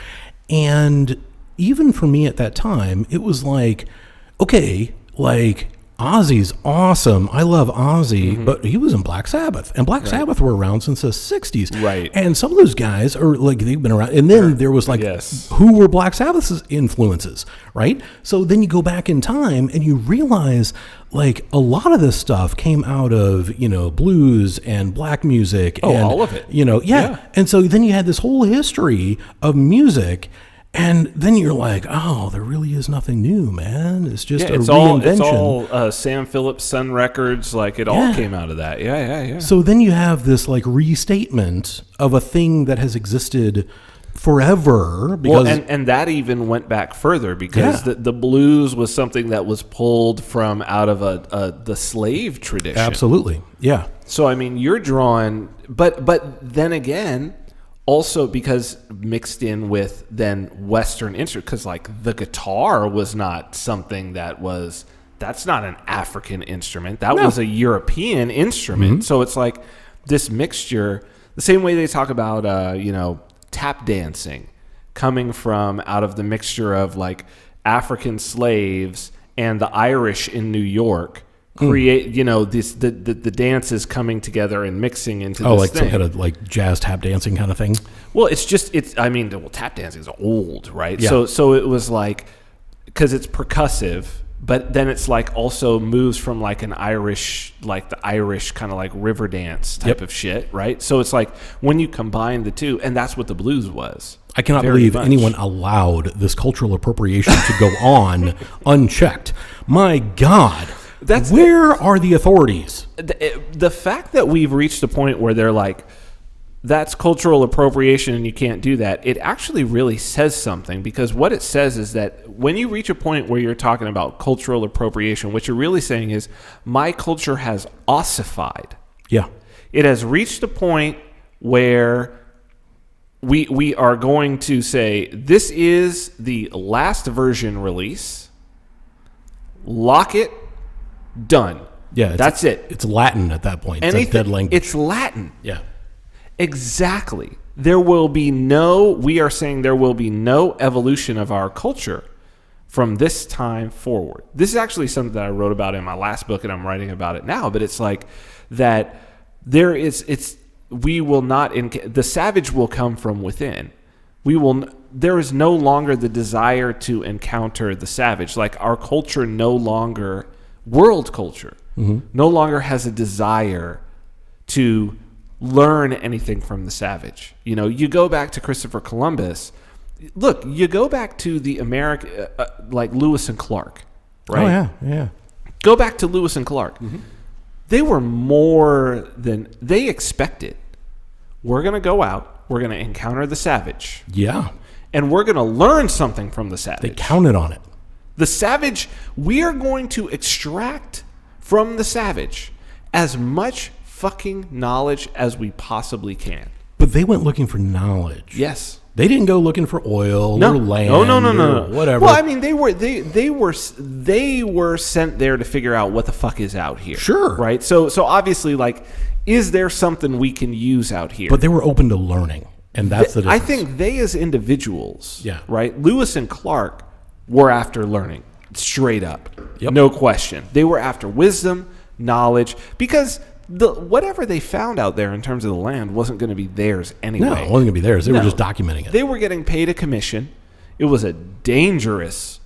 and even for me at that time, it was like, okay, like Ozzy's awesome. I love Ozzy, but he was in Black Sabbath, and Black Sabbath were around since the 60s. Right. And some of those guys are like, they've been around. And then there was like, who were Black Sabbath's influences, right? So then you go back in time and you realize like a lot of this stuff came out of, blues and black music. Oh, and, all of it. And so then you had this whole history of music. And then you're like, oh, there really is nothing new, man. It's just a reinvention. It's all Sam Phillips, Sun Records. Like, it all came out of that. Yeah. So then you have this, like, restatement of a thing that has existed forever. Because, and that even went back further because the blues was something that was pulled from out of the slave tradition. Absolutely, yeah. So, I mean, you're drawing... But then again... Also, because mixed in with then Western instruments, because like the guitar was not something that's not an African instrument. That was a European instrument. Mm-hmm. So it's like this mixture, the same way they talk about, tap dancing coming from out of the mixture of like African slaves and the Irish in New York. Create, the dances coming together and mixing into this like thing. some kind of like jazz tap dancing kind of thing. Well, tap dancing is old, right? Yeah. So it was like, because it's percussive, but then it's like also moves from like an Irish, like the Irish kind of like river dance type of shit, right? So it's like when you combine the two, and that's what the blues was. I cannot believe anyone allowed this cultural appropriation to go on unchecked. My God. Where are the authorities? The fact that we've reached a point where they're like, that's cultural appropriation and you can't do that, it actually really says something, because what it says is that when you reach a point where you're talking about cultural appropriation, what you're really saying is my culture has ossified. Yeah. It has reached a point where we are going to say, this is the last version release, lock it, done. Yeah, that's it. It's Latin at that point. It's a dead language. It's Latin. Yeah. Exactly. We are saying there will be no evolution of our culture from this time forward. This is actually something that I wrote about in my last book, and I'm writing about it now, but it's like that the savage will come from within. There is no longer the desire to encounter the savage. Like our culture world culture, no longer has a desire to learn anything from the savage. You go back to Christopher Columbus. Look, you go back to the like Lewis and Clark, right? Oh, yeah. Go back to Lewis and Clark. Mm-hmm. They were more than they expected. We're going to go out. We're going to encounter the savage. Yeah. And we're going to learn something from the savage. They counted on it. The savage, we are going to extract from the savage as much fucking knowledge as we possibly can. But they went looking for knowledge. Yes. They didn't go looking for oil or land or whatever. Well, I mean, they were sent there to figure out what the fuck is out here. Sure. Right? So obviously, like, is there something we can use out here? But they were open to learning, and that's the difference. I think they as individuals, yeah, right? Lewis and Clark were after learning, straight up. Yep. No question. They were after wisdom, knowledge, because whatever they found out there in terms of the land wasn't going to be theirs anyway. No, it wasn't going to be theirs. They were just documenting it. They were getting paid a commission. It was a dangerous,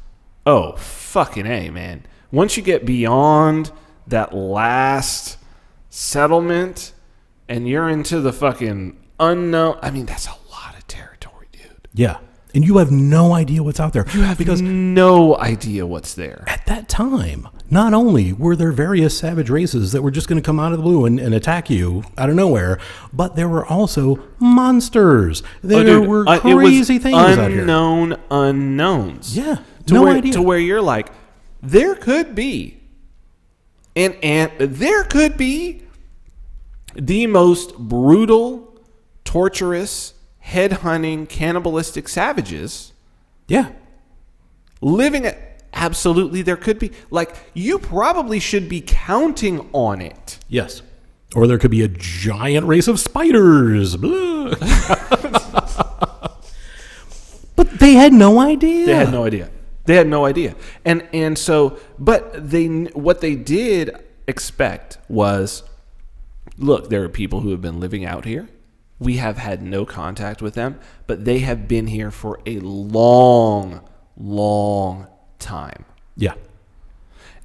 fucking A, man. Once you get beyond that last settlement and you're into the fucking unknown, I mean, that's a lot of territory, dude. Yeah. And you have no idea what's out there. You have no idea what's there. At that time, not only were there various savage races that were just going to come out of the blue and attack you out of nowhere, but there were also monsters. There were crazy things out here. Unknown unknowns. Yeah, no idea. To where you're like, there could be there could be the most brutal, torturous, head-hunting, cannibalistic savages. Yeah. Living it. Absolutely, there could be. Like, you probably should be counting on it. Yes. Or there could be a giant race of spiders. But they had no idea. They had no idea. They had no idea. And so, but what they did expect was, look, there are people who have been living out here. We have had no contact with them, but they have been here for a long, long time. Yeah.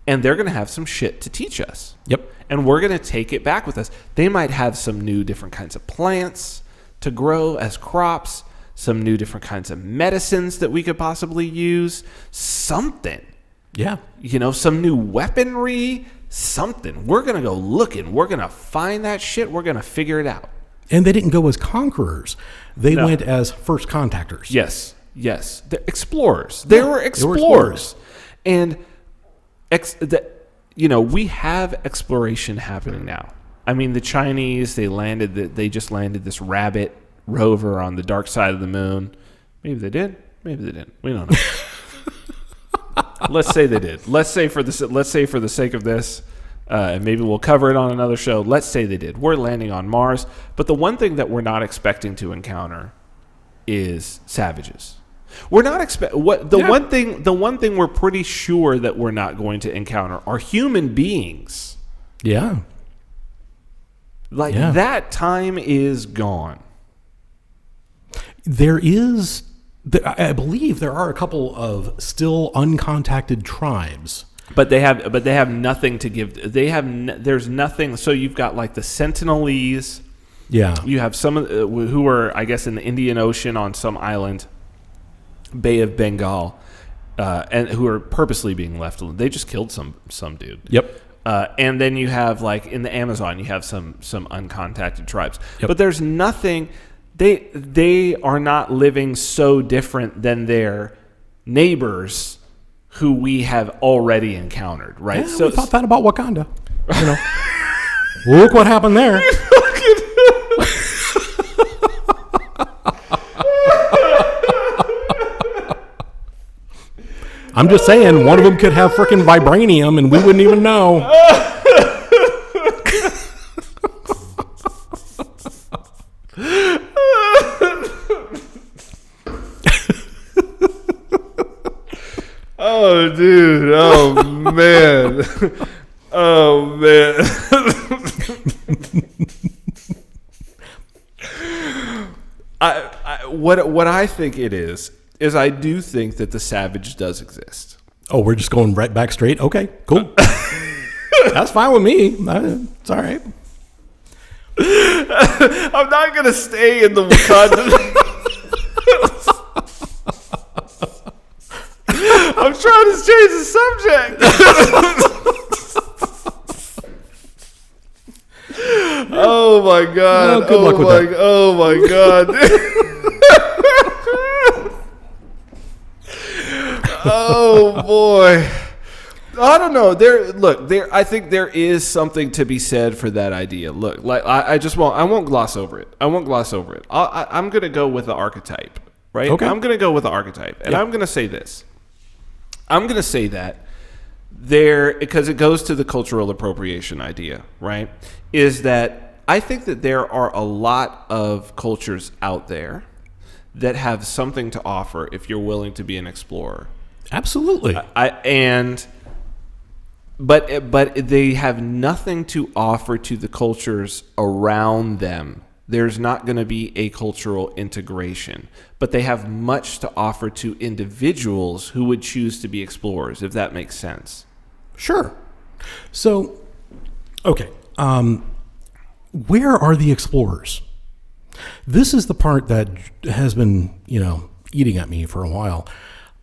And they're going to have some shit to teach us. Yep. And we're going to take it back with us. They might have some new different kinds of plants to grow as crops, some new different kinds of medicines that we could possibly use, something. Yeah. Some new weaponry, something. We're going to go looking. We're going to find that shit. We're going to figure it out. And they didn't go as conquerors. They went as first contactors. Yes. They're explorers. They were explorers. And we have exploration happening now. I mean, the Chinese, they just landed this Rabbit rover on the dark side of the moon. Maybe they did. Maybe they didn't. We don't know. Let's say they did. Let's say for the sake of this, and maybe we'll cover it on another show. Let's say they did. We're landing on Mars, but the one thing that we're not expecting to encounter is savages. We're not the one thing we're pretty sure that we're not going to encounter are human beings. Yeah. That time is gone. I believe there are a couple of still uncontacted tribes. But they have nothing to give. There's nothing. So you've got like the Sentinelese. Yeah. You have some who are, I guess, in the Indian Ocean on some island, Bay of Bengal, and who are purposely being left alone. They just killed some dude. Yep. And then you have like in the Amazon, you have some uncontacted tribes. Yep. But there's nothing. They are not living so different than their neighbors who we have already encountered, right? Yeah, so we thought that about Wakanda. Look what happened there. I'm just saying, one of them could have freaking vibranium, and we wouldn't even know. Oh, dude. Oh, man. Oh, man. What I think it is I do think that the savage does exist. Oh, we're just going right back straight? Okay, cool. That's fine with me. It's all right. I'm not going to stay in the Wakanda. I'm trying to change the subject. Oh my God. Well, good luck with that. Oh my God. Oh boy. I don't know. I think there is something to be said for that idea. Look, like I won't gloss over it. I'm going to go with the archetype, right? Okay. I'm going to go with the archetype. And I'm going to say this. I'm going to say that because it goes to the cultural appropriation idea, right? Is that I think that there are a lot of cultures out there that have something to offer if you're willing to be an explorer. Absolutely. But they have nothing to offer to the cultures around them. There's not going to be a cultural integration, but they have much to offer to individuals who would choose to be explorers, if that makes sense. Sure. So, okay. Where are the explorers? This is the part that has been, eating at me for a while.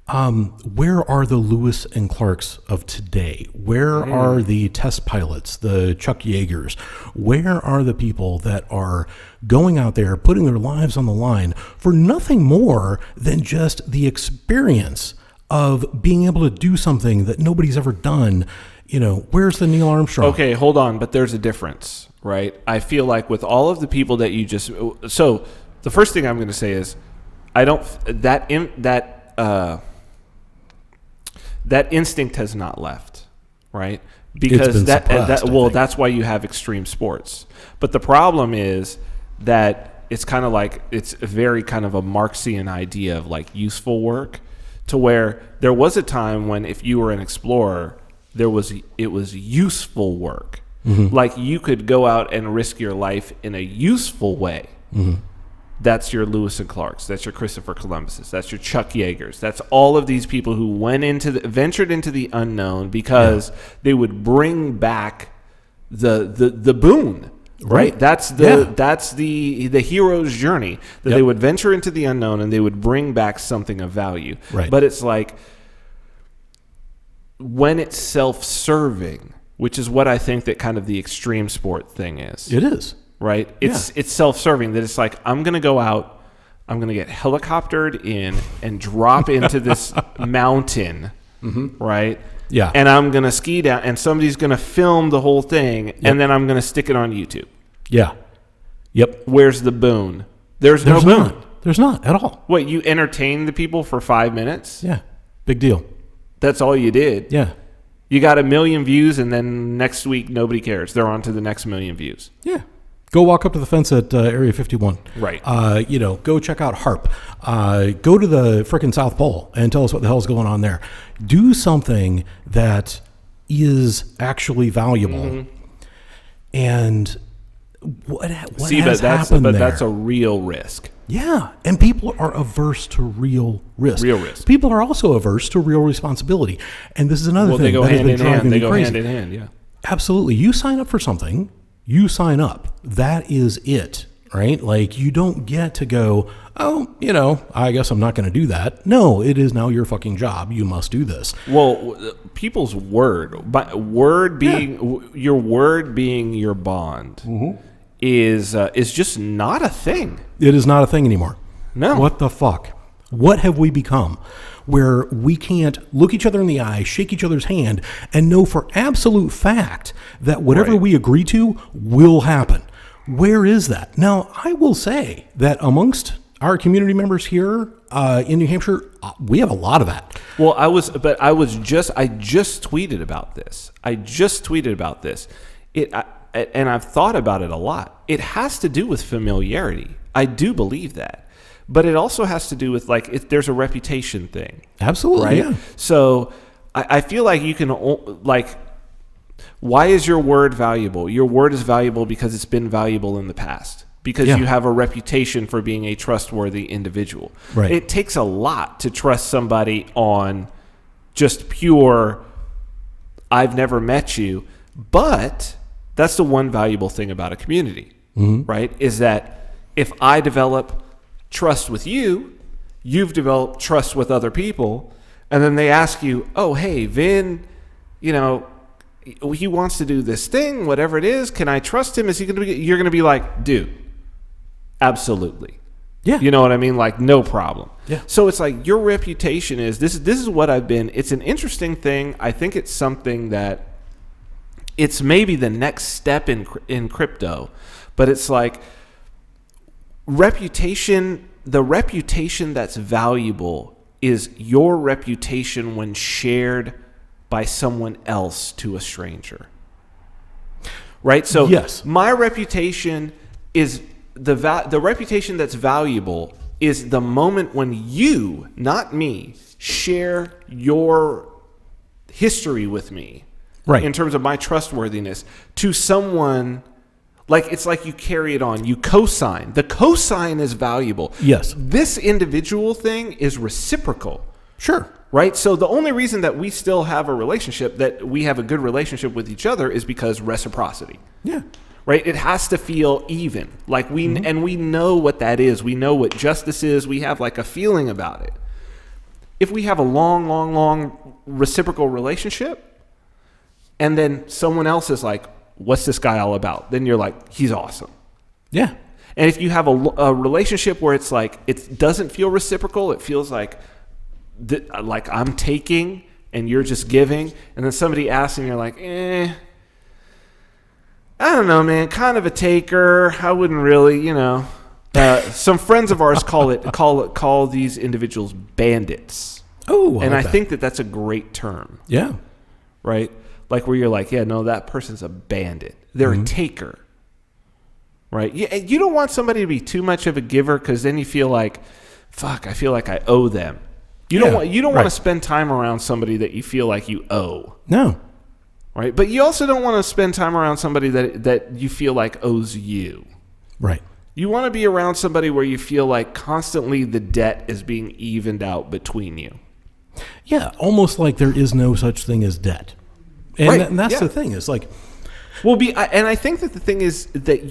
Where are the Lewis and Clarks of today? Where are the test pilots, the Chuck Yeagers? Where are the people that are going out there, putting their lives on the line for nothing more than just the experience of being able to do something that nobody's ever done? Where's the Neil Armstrong? Okay, hold on, but there's a difference, right? I feel like with all of the people that you just... So, the first thing I'm going to say is, that instinct has not left, right? Because that's why you have extreme sports. But the problem is that it's kind of like, it's very kind of a Marxian idea of like useful work, to where there was a time when if you were an explorer, it was useful work. Like you could go out and risk your life in a useful way. That's your Lewis and Clarks. That's your Christopher Columbuses. That's your Chuck Yeagers. That's all of these people who ventured into the unknown because they would bring back the boon. Right. That's the hero's journey that they would venture into the unknown and they would bring back something of value. Right. But it's like when it's self-serving, which is what I think that kind of the extreme sport thing is. It is. Right? It's self-serving, that it's like, I'm going to go out, I'm going to get helicoptered in and drop into this mountain, right? Yeah. And I'm going to ski down, and somebody's going to film the whole thing, and then I'm going to stick it on YouTube. Yeah. Yep. Where's the boon? There's no boon. There's not at all. What, you entertain the people for 5 minutes? Yeah. Big deal. That's all you did. Yeah. You got 1 million views, and then next week, nobody cares. They're on to the next 1 million views. Yeah. Go walk up to the fence at Area 51. Right. Go check out HARP. Go to the frickin' South Pole and tell us what the hell's going on there. Do something that is actually valuable. And what has happened there? But that's a real risk. Yeah, and people are averse to real risk. Real risk. People are also averse to real responsibility. And this is another thing they go that has hand been in driving hand. They me go crazy. hand in hand, yeah. Absolutely. You sign up for something, you sign up. That is it, right? Like, you don't get to go, I guess I'm not going to do that. No, it is now your fucking job. You must do this. Well, people's word being your word being your bond is just not a thing. It is not a thing anymore. No. What the fuck? What have we become where we can't look each other in the eye, shake each other's hand, and know for absolute fact that whatever we agree to will happen? Where is that? Now, I will say that amongst our community members here in New Hampshire, we have a lot of that. Well, I just tweeted about this. And I've thought about it a lot. It has to do with familiarity. I do believe that. But it also has to do with, there's a reputation thing. Absolutely, right? yeah. So I feel like you can, why is your word valuable? Your word is valuable because it's been valuable in the past. Because you have a reputation for being a trustworthy individual. Right. It takes a lot to trust somebody on just pure, I've never met you. But that's the one valuable thing about a community, right? Is that if I develop trust with you, you've developed trust with other people, and then they ask you, oh, hey, Vin, he wants to do this thing, whatever it is, can I trust him? Is he going to be, you're going to be like, dude, absolutely. Yeah. You know what I mean? Like, no problem. Yeah. So it's like your reputation is, this is what I've been. It's an interesting thing. I think it's something that it's maybe the next step in crypto, but it's like reputation. The reputation that's valuable is your reputation when shared by someone else to a stranger. Right? So yes. My reputation is the reputation that's valuable is the moment when you, not me, share your history with me. Right. In terms of my trustworthiness to someone, it's like you carry it on. You co-sign. The co-sign is valuable. Yes. This individual thing is reciprocal. Sure. Right? So the only reason that we still have a relationship, that we have a good relationship with each other, is because reciprocity. Yeah. Right? It has to feel even. And we know what that is. We know what justice is. We have a feeling about it. If we have a long, long, long reciprocal relationship, and then someone else is like, what's this guy all about? Then you're like, he's awesome. Yeah. And if you have a relationship where it's like, it doesn't feel reciprocal, it feels like I'm taking and you're just giving, and then somebody asks and you're like, I don't know, man, kind of a taker. I wouldn't really, some friends of ours call these individuals bandits. Oh, and I think that that's a great term. Yeah. Right? Like where you're like, yeah, no, that person's a bandit. They're a taker. Right? You don't want somebody to be too much of a giver, because then you feel like, fuck, I feel like I owe them. You don't want to spend time around somebody that you feel like you owe. No. Right? But you also don't want to spend time around somebody that you feel like owes you. Right. You want to be around somebody where you feel like constantly the debt is being evened out between you. Yeah, almost like there is no such thing as debt. And, right. And that's the thing. It's like... And I think that the thing is that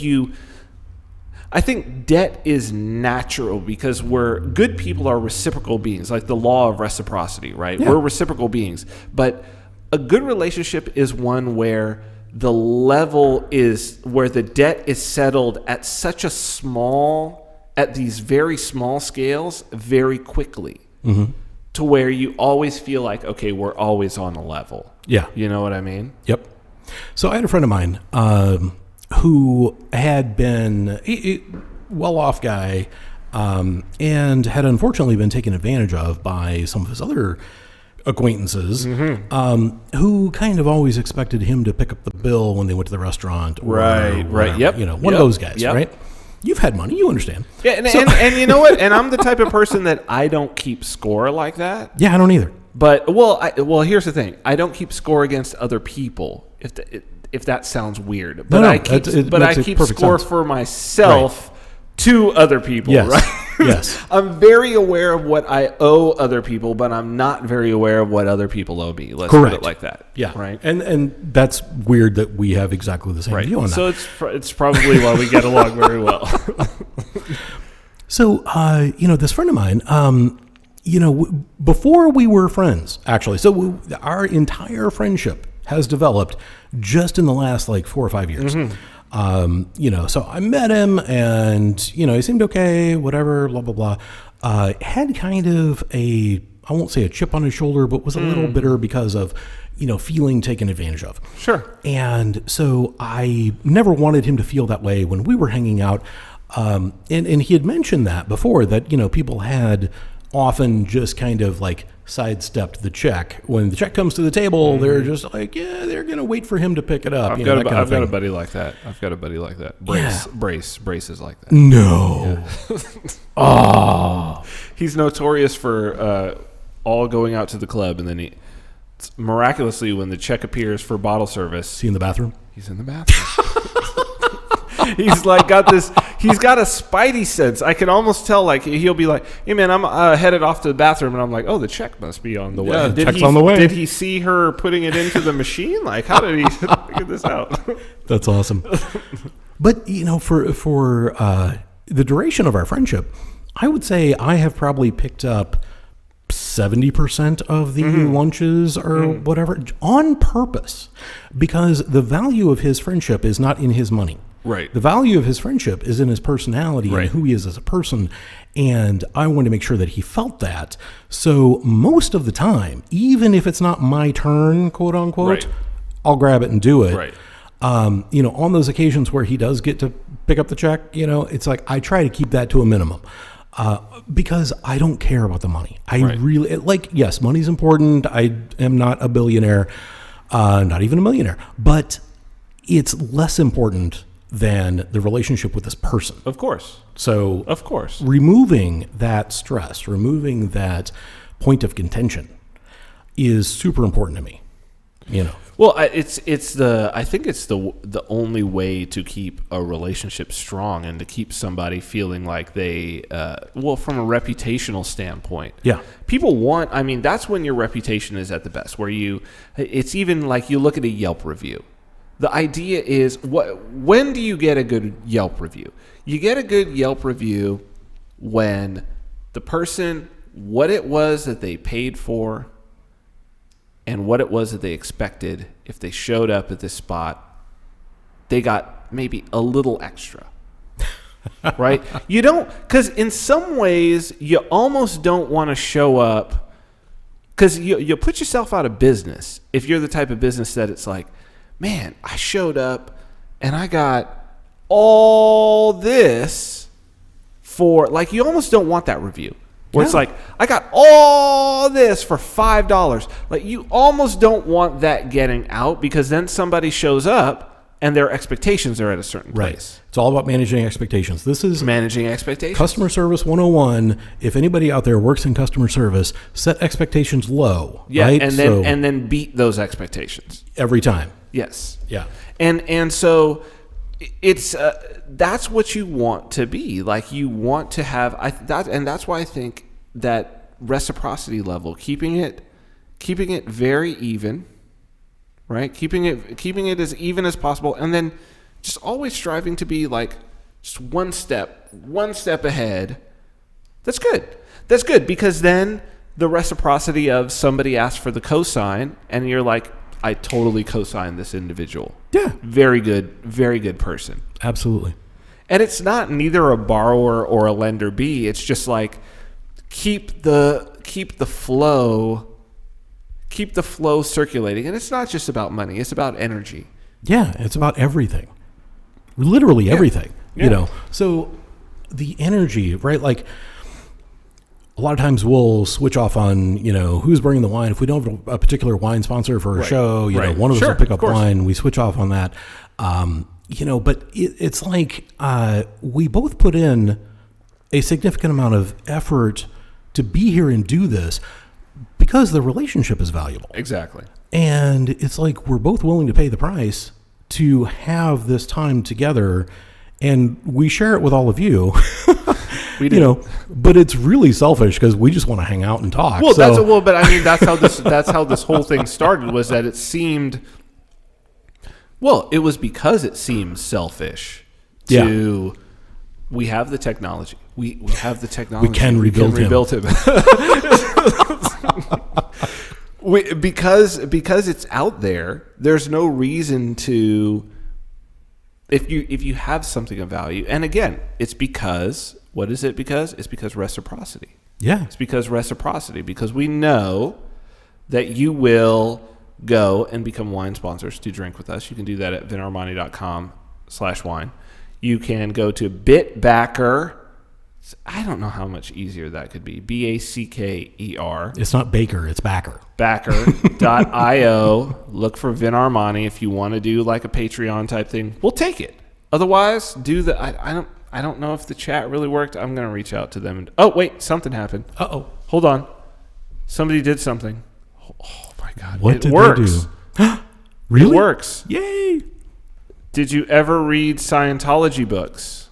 I think debt is natural because good people are reciprocal beings, like the law of reciprocity, right? Yeah. We're reciprocal beings. But a good relationship is one where the level is where the debt is settled at these very small scales very quickly. Mm-hmm. To where you always feel like, okay, we're always on a level. Yeah. You know what I mean? Yep. So I had a friend of mine who had been a well-off guy and had unfortunately been taken advantage of by some of his other acquaintances who kind of always expected him to pick up the bill when they went to the restaurant. Right. Yep. You know, one of those guys, right? You've had money, you understand. Yeah, and you know what? And I'm the type of person that I don't keep score like that. Yeah, I don't either. But here's the thing: I don't keep score against other people. If that sounds weird, but I keep score for myself to other people. Yes. Right? Yes. I'm very aware of what I owe other people, but I'm not very aware of what other people owe me. Let's put it like that. Yeah. Right. And that's weird that we have exactly the same view on that. So it's probably why we get along very well. So this friend of mine, before we were friends, actually, so our entire friendship has developed just in the last 4 or 5 years. Mm-hmm. So I met him and, he seemed okay, whatever, blah, blah, blah. Had kind of I won't say a chip on his shoulder, but was a little bitter because of, feeling taken advantage of. Sure. And so I never wanted him to feel that way when we were hanging out. And he had mentioned that before, that, people had often just kind of sidestepped the check. When the check comes to the table, they're just they're going to wait for him to pick it up. I've got a buddy like that. Brace is like that. No. Yeah. Oh. He's notorious for all going out to the club, and then miraculously, when the check appears for bottle service, is he in the bathroom? He's in the bathroom. He's got a spidey sense. I can almost tell, he'll be like, hey man, I'm headed off to the bathroom, and I'm like, oh, the check must be on the way. Yeah, check's on the way. Did he see her putting it into the machine? How did he figure this out? That's awesome. But, for the duration of our friendship, I would say I have probably picked up 70% of the lunches or whatever on purpose, because the value of his friendship is not in his money. Right. The value of his friendship is in his personality and who he is as a person. And I wanted to make sure that he felt that. So most of the time, even if it's not my turn, quote unquote, I'll grab it and do it. Right. On those occasions where he does get to pick up the check, it's I try to keep that to a minimum. Because I don't care about the money. I really, yes, money's important. I am not a billionaire, not even a millionaire, but it's less important than the relationship with this person. Of course. So, of course, removing that stress, removing that point of contention is super important to me. Well, I think it's the only way to keep a relationship strong and to keep somebody feeling like they, from a reputational standpoint. Yeah. People that's when your reputation is at the best, where it's even you look at a Yelp review. The idea is, when do you get a good Yelp review? You get a good Yelp review when the person, what it was that they paid for, and what it was that they expected if they showed up at this spot, they got maybe a little extra. Right? You don't, because in some ways, you almost don't want to show up, because you put yourself out of business if you're the type of business that it's man, I showed up and I got all this for, you almost don't want that review. Where it's I got all this for $5. You almost don't want that getting out, because then somebody shows up and their expectations are at a certain place. It's all about managing expectations. This is Managing expectations. Customer Service 101. If anybody out there works in customer service, set expectations low. Yeah, right? and then beat those expectations every time. Yes. Yeah. And so it's that's what you want to be. Like, you want to have and that's why I think that reciprocity level, keeping it very even, right? Keeping it as even as possible, and then just always striving to be like just one step ahead. That's good. That's good, because then the reciprocity of somebody asks for the cosign and you're like, I totally cosign this individual. Yeah. Very good person. Absolutely. And it's not neither a borrower or a lender B. It's just like keep the flow circulating. And it's not just about money. It's about energy. Yeah, it's about everything. Literally everything. Yeah. You know. So the energy, right? Like, a lot of times we'll switch off on, who's bringing the wine. If we don't have a particular wine sponsor for a show, one of us will pick up wine. We switch off on that. But it's like we both put in a significant amount of effort to be here and do this because the relationship is valuable. Exactly. And it's like we're both willing to pay the price to have this time together, and we share it with all of you. We do. But it's really selfish because we just want to hang out and talk. Well, but I mean, that's how this whole thing started, was that it seemed, it was because it seemed selfish we have the technology. We have the technology. We can rebuild him. Because it's out there, there's no reason to, if you have something of value. And again, it's because, what is it because? It's because reciprocity. Yeah. It's because reciprocity, because we know that you will go and become wine sponsors to drink with us. You can do that at vinarmani.com/wine. You can go to Bitbacker. I don't know how much easier that could be. Backer. It's not Baker, it's Backer. Backer.io. Look for Vin Armani if you want to do like a Patreon type thing. We'll take it. Otherwise, do the. I don't know if the chat really worked. I'm going to reach out to them. Oh, wait, something happened. Uh-oh. Hold on. Somebody did something. Oh my God. What did works. they do? Really? It works. Yay. Did you ever read Scientology books?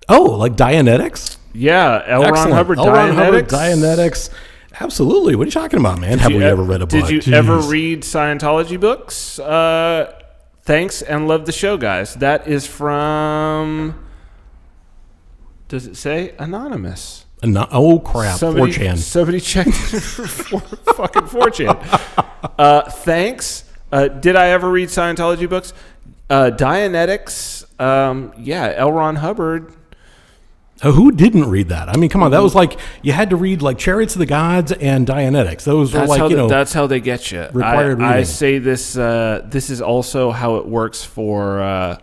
Oh, like Dianetics? Yeah, L. Ron Hubbard, Dianetics. Absolutely. What are you talking about, man? Have we ever read a book? Did you ever read Scientology books? Thanks and love the show, guys. That is from, does it say? Anonymous. Oh, crap. 4chan. Somebody checked for fucking 4chan. Thanks. Did I ever read Scientology books? Dianetics. L. Ron Hubbard. Who didn't read that? I mean, come on. That was like, you had to read like Chariots of the Gods and Dianetics. Those were like, that's how they get you. Required reading. I say this, this is also how it works for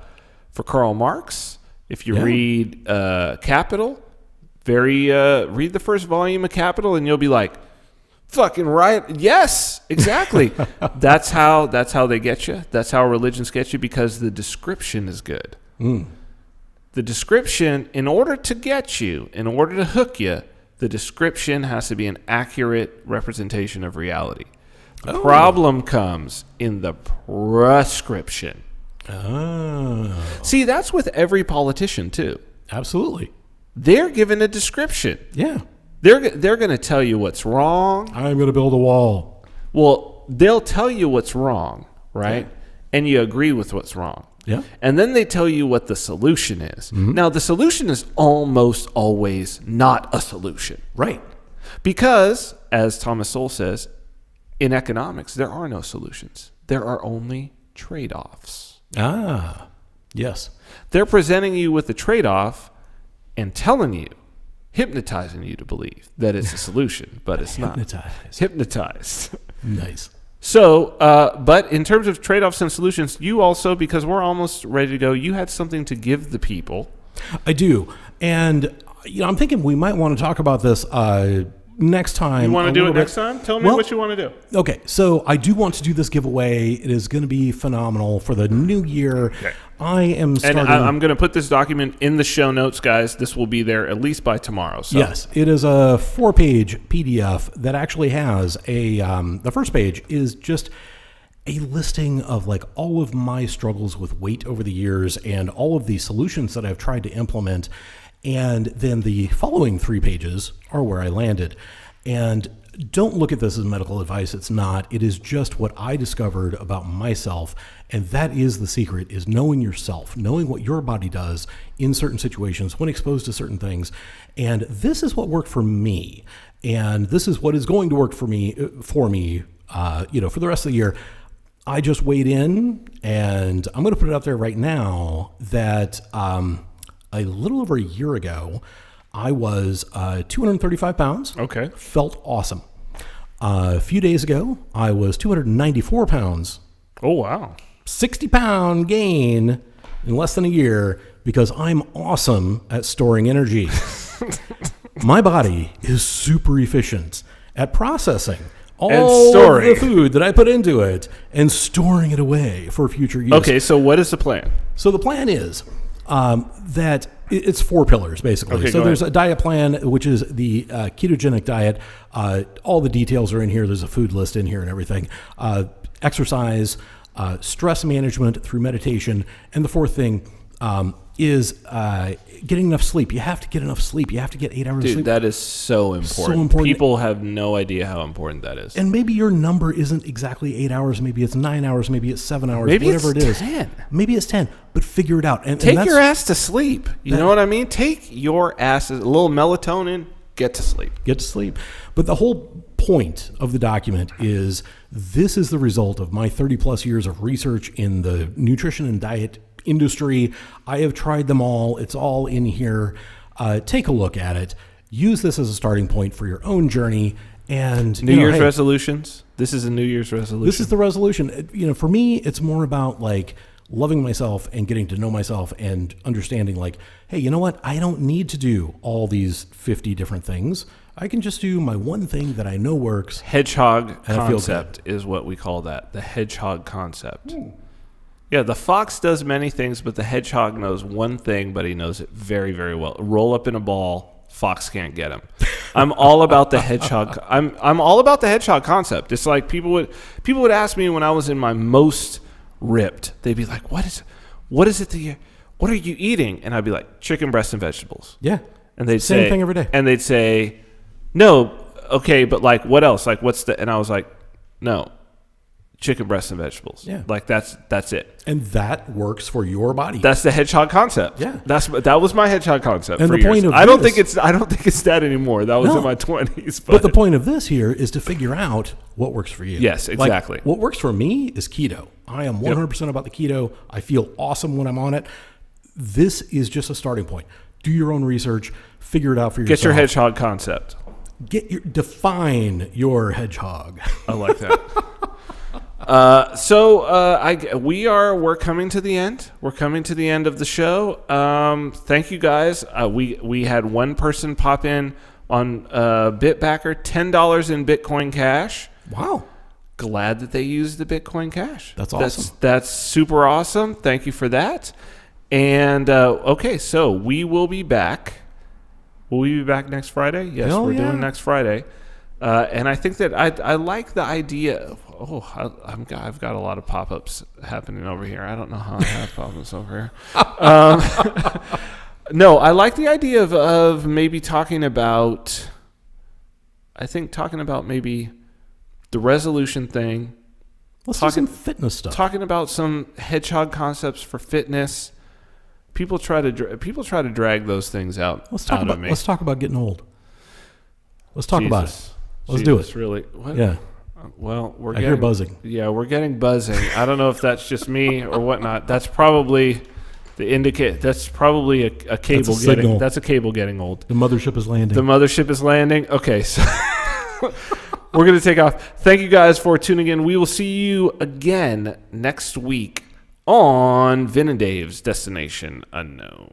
Karl Marx. If you read Capital, read the first volume of Capital and you'll be like, fucking right. Yes, exactly. That's how they get you. That's how religions get you, because the description is good. The description, in order to get you, in order to hook you, the description has to be an accurate representation of reality. The problem comes in the prescription. Oh. See, that's with every politician too. Absolutely. They're given a description. Yeah. They're going to tell you what's wrong. I'm going to build a wall. Well, they'll tell you what's wrong, right? Yeah. And you agree with what's wrong. Yeah. And then they tell you what the solution is. Mm-hmm. Now, the solution is almost always not a solution. Right. Because, as Thomas Sowell says, in economics, there are no solutions. There are only trade-offs. Ah, yes. They're presenting you with a trade-off and telling you, hypnotizing you to believe that it's a solution, but it's not. Hypnotized. Nice. So, but in terms of trade-offs and solutions, you also, because we're almost ready to go, you had something to give the people. I do. And, I'm thinking we might want to talk about this next time. You want to do it next time? Tell me what you want to do. Okay, so I do want to do this giveaway. It is going to be phenomenal for the new year. Okay. I am starting... And I'm going to put this document in the show notes, guys. This will be there at least by tomorrow. So. Yes, it is a 4-page PDF that actually has the first page is just a listing of like all of my struggles with weight over the years and all of the solutions that I've tried to implement. And then the following 3 pages are where I landed. And don't look at this as medical advice. It's not. It is just what I discovered about myself. And that is the secret, is knowing yourself, knowing what your body does in certain situations when exposed to certain things. And this is what worked for me. And this is what is going to work for me, for the rest of the year. I just weighed in, and I'm going to put it out there right now that a little over a year ago, I was 235 pounds. Okay. Felt awesome. A few days ago, I was 294 pounds. Oh, wow. 60-pound gain in less than a year because I'm awesome at storing energy. My body is super efficient at processing all of the food that I put into it and storing it away for future use. Okay, so what is the plan? So the plan is that it's 4 pillars, basically. Okay, so there's a diet plan, which is the ketogenic diet. All the details are in here. There's a food list in here and everything. Exercise, stress management through meditation. And the 4th thing is getting enough sleep. You have to get enough sleep. You have to get 8 hours of sleep. Dude, that is so important. People have no idea how important that is. And maybe your number isn't exactly 8 hours. Maybe it's 9 hours. Maybe it's 7 hours. Maybe whatever it's it is. 10. Maybe it's 10. But figure it out. And take your ass to sleep. You know what I mean? Take your ass, a little melatonin, get to sleep. Get to sleep. But the whole point of the document is this is the result of my 30-plus years of research in the nutrition and diet industry. I have tried them all. It's all in here. Take a look at it. Use this as a starting point for your own journey. And New Year's resolutions. This is a New Year's resolution. This is the resolution. For me, it's more about like loving myself and getting to know myself and understanding like, hey, you know what? I don't need to do all these 50 different things. I can just do my one thing that I know works. Hedgehog concept is what we call that. The hedgehog concept. Yeah, the fox does many things, but the hedgehog knows one thing, but he knows it very, very well. Roll up in a ball, fox can't get him. I'm all about the hedgehog. I'm all about the hedgehog concept. It's like people would ask me when I was in my most ripped. They'd be like, "What is it what are you eating?" And I'd be like, "Chicken breast and vegetables." Yeah. And they'd say same thing every day. And they'd say, "No, okay, but like what else? Like what's the?" And I was like, "No. Chicken breast and vegetables." Yeah. Like that's it. And that works for your body. That's the hedgehog concept. Yeah. That was my hedgehog concept and for the years. point of I don't think it's that anymore. That was in my 20s. But the point of this here is to figure out what works for you. Yes, exactly. Like, what works for me is keto. I am 100% about the keto. I feel awesome when I'm on it. This is just a starting point. Do your own research, figure it out for yourself. Get your hedgehog concept. Define your hedgehog. I like that. We're coming to the end. We're coming to the end of the show. Thank you guys. We had one person pop in on Bitbacker, $10 in Bitcoin Cash. Wow. Glad that they used the Bitcoin Cash. That's awesome. That's super awesome. Thank you for that. And okay, so we will be back. Will we be back next Friday? Yes, we're doing next Friday. And I think that I like the idea of, I've got a lot of pop-ups happening over here. I don't know how I have pop-ups over here. No, I like the idea of maybe talking about maybe the resolution thing. Let's do some fitness stuff. Talking about some hedgehog concepts for fitness. People try to drag those things out. Let's talk about getting old. Let's talk about it. Let's do it. Really? What? Yeah. Well, I hear buzzing. Yeah, we're getting buzzing. I don't know if that's just me or whatnot. That's probably That's probably a cable getting. That's a cable getting old. The mothership is landing. The mothership is landing. Okay, so we're gonna take off. Thank you guys for tuning in. We will see you again next week on Vin and Dave's Destination Unknown.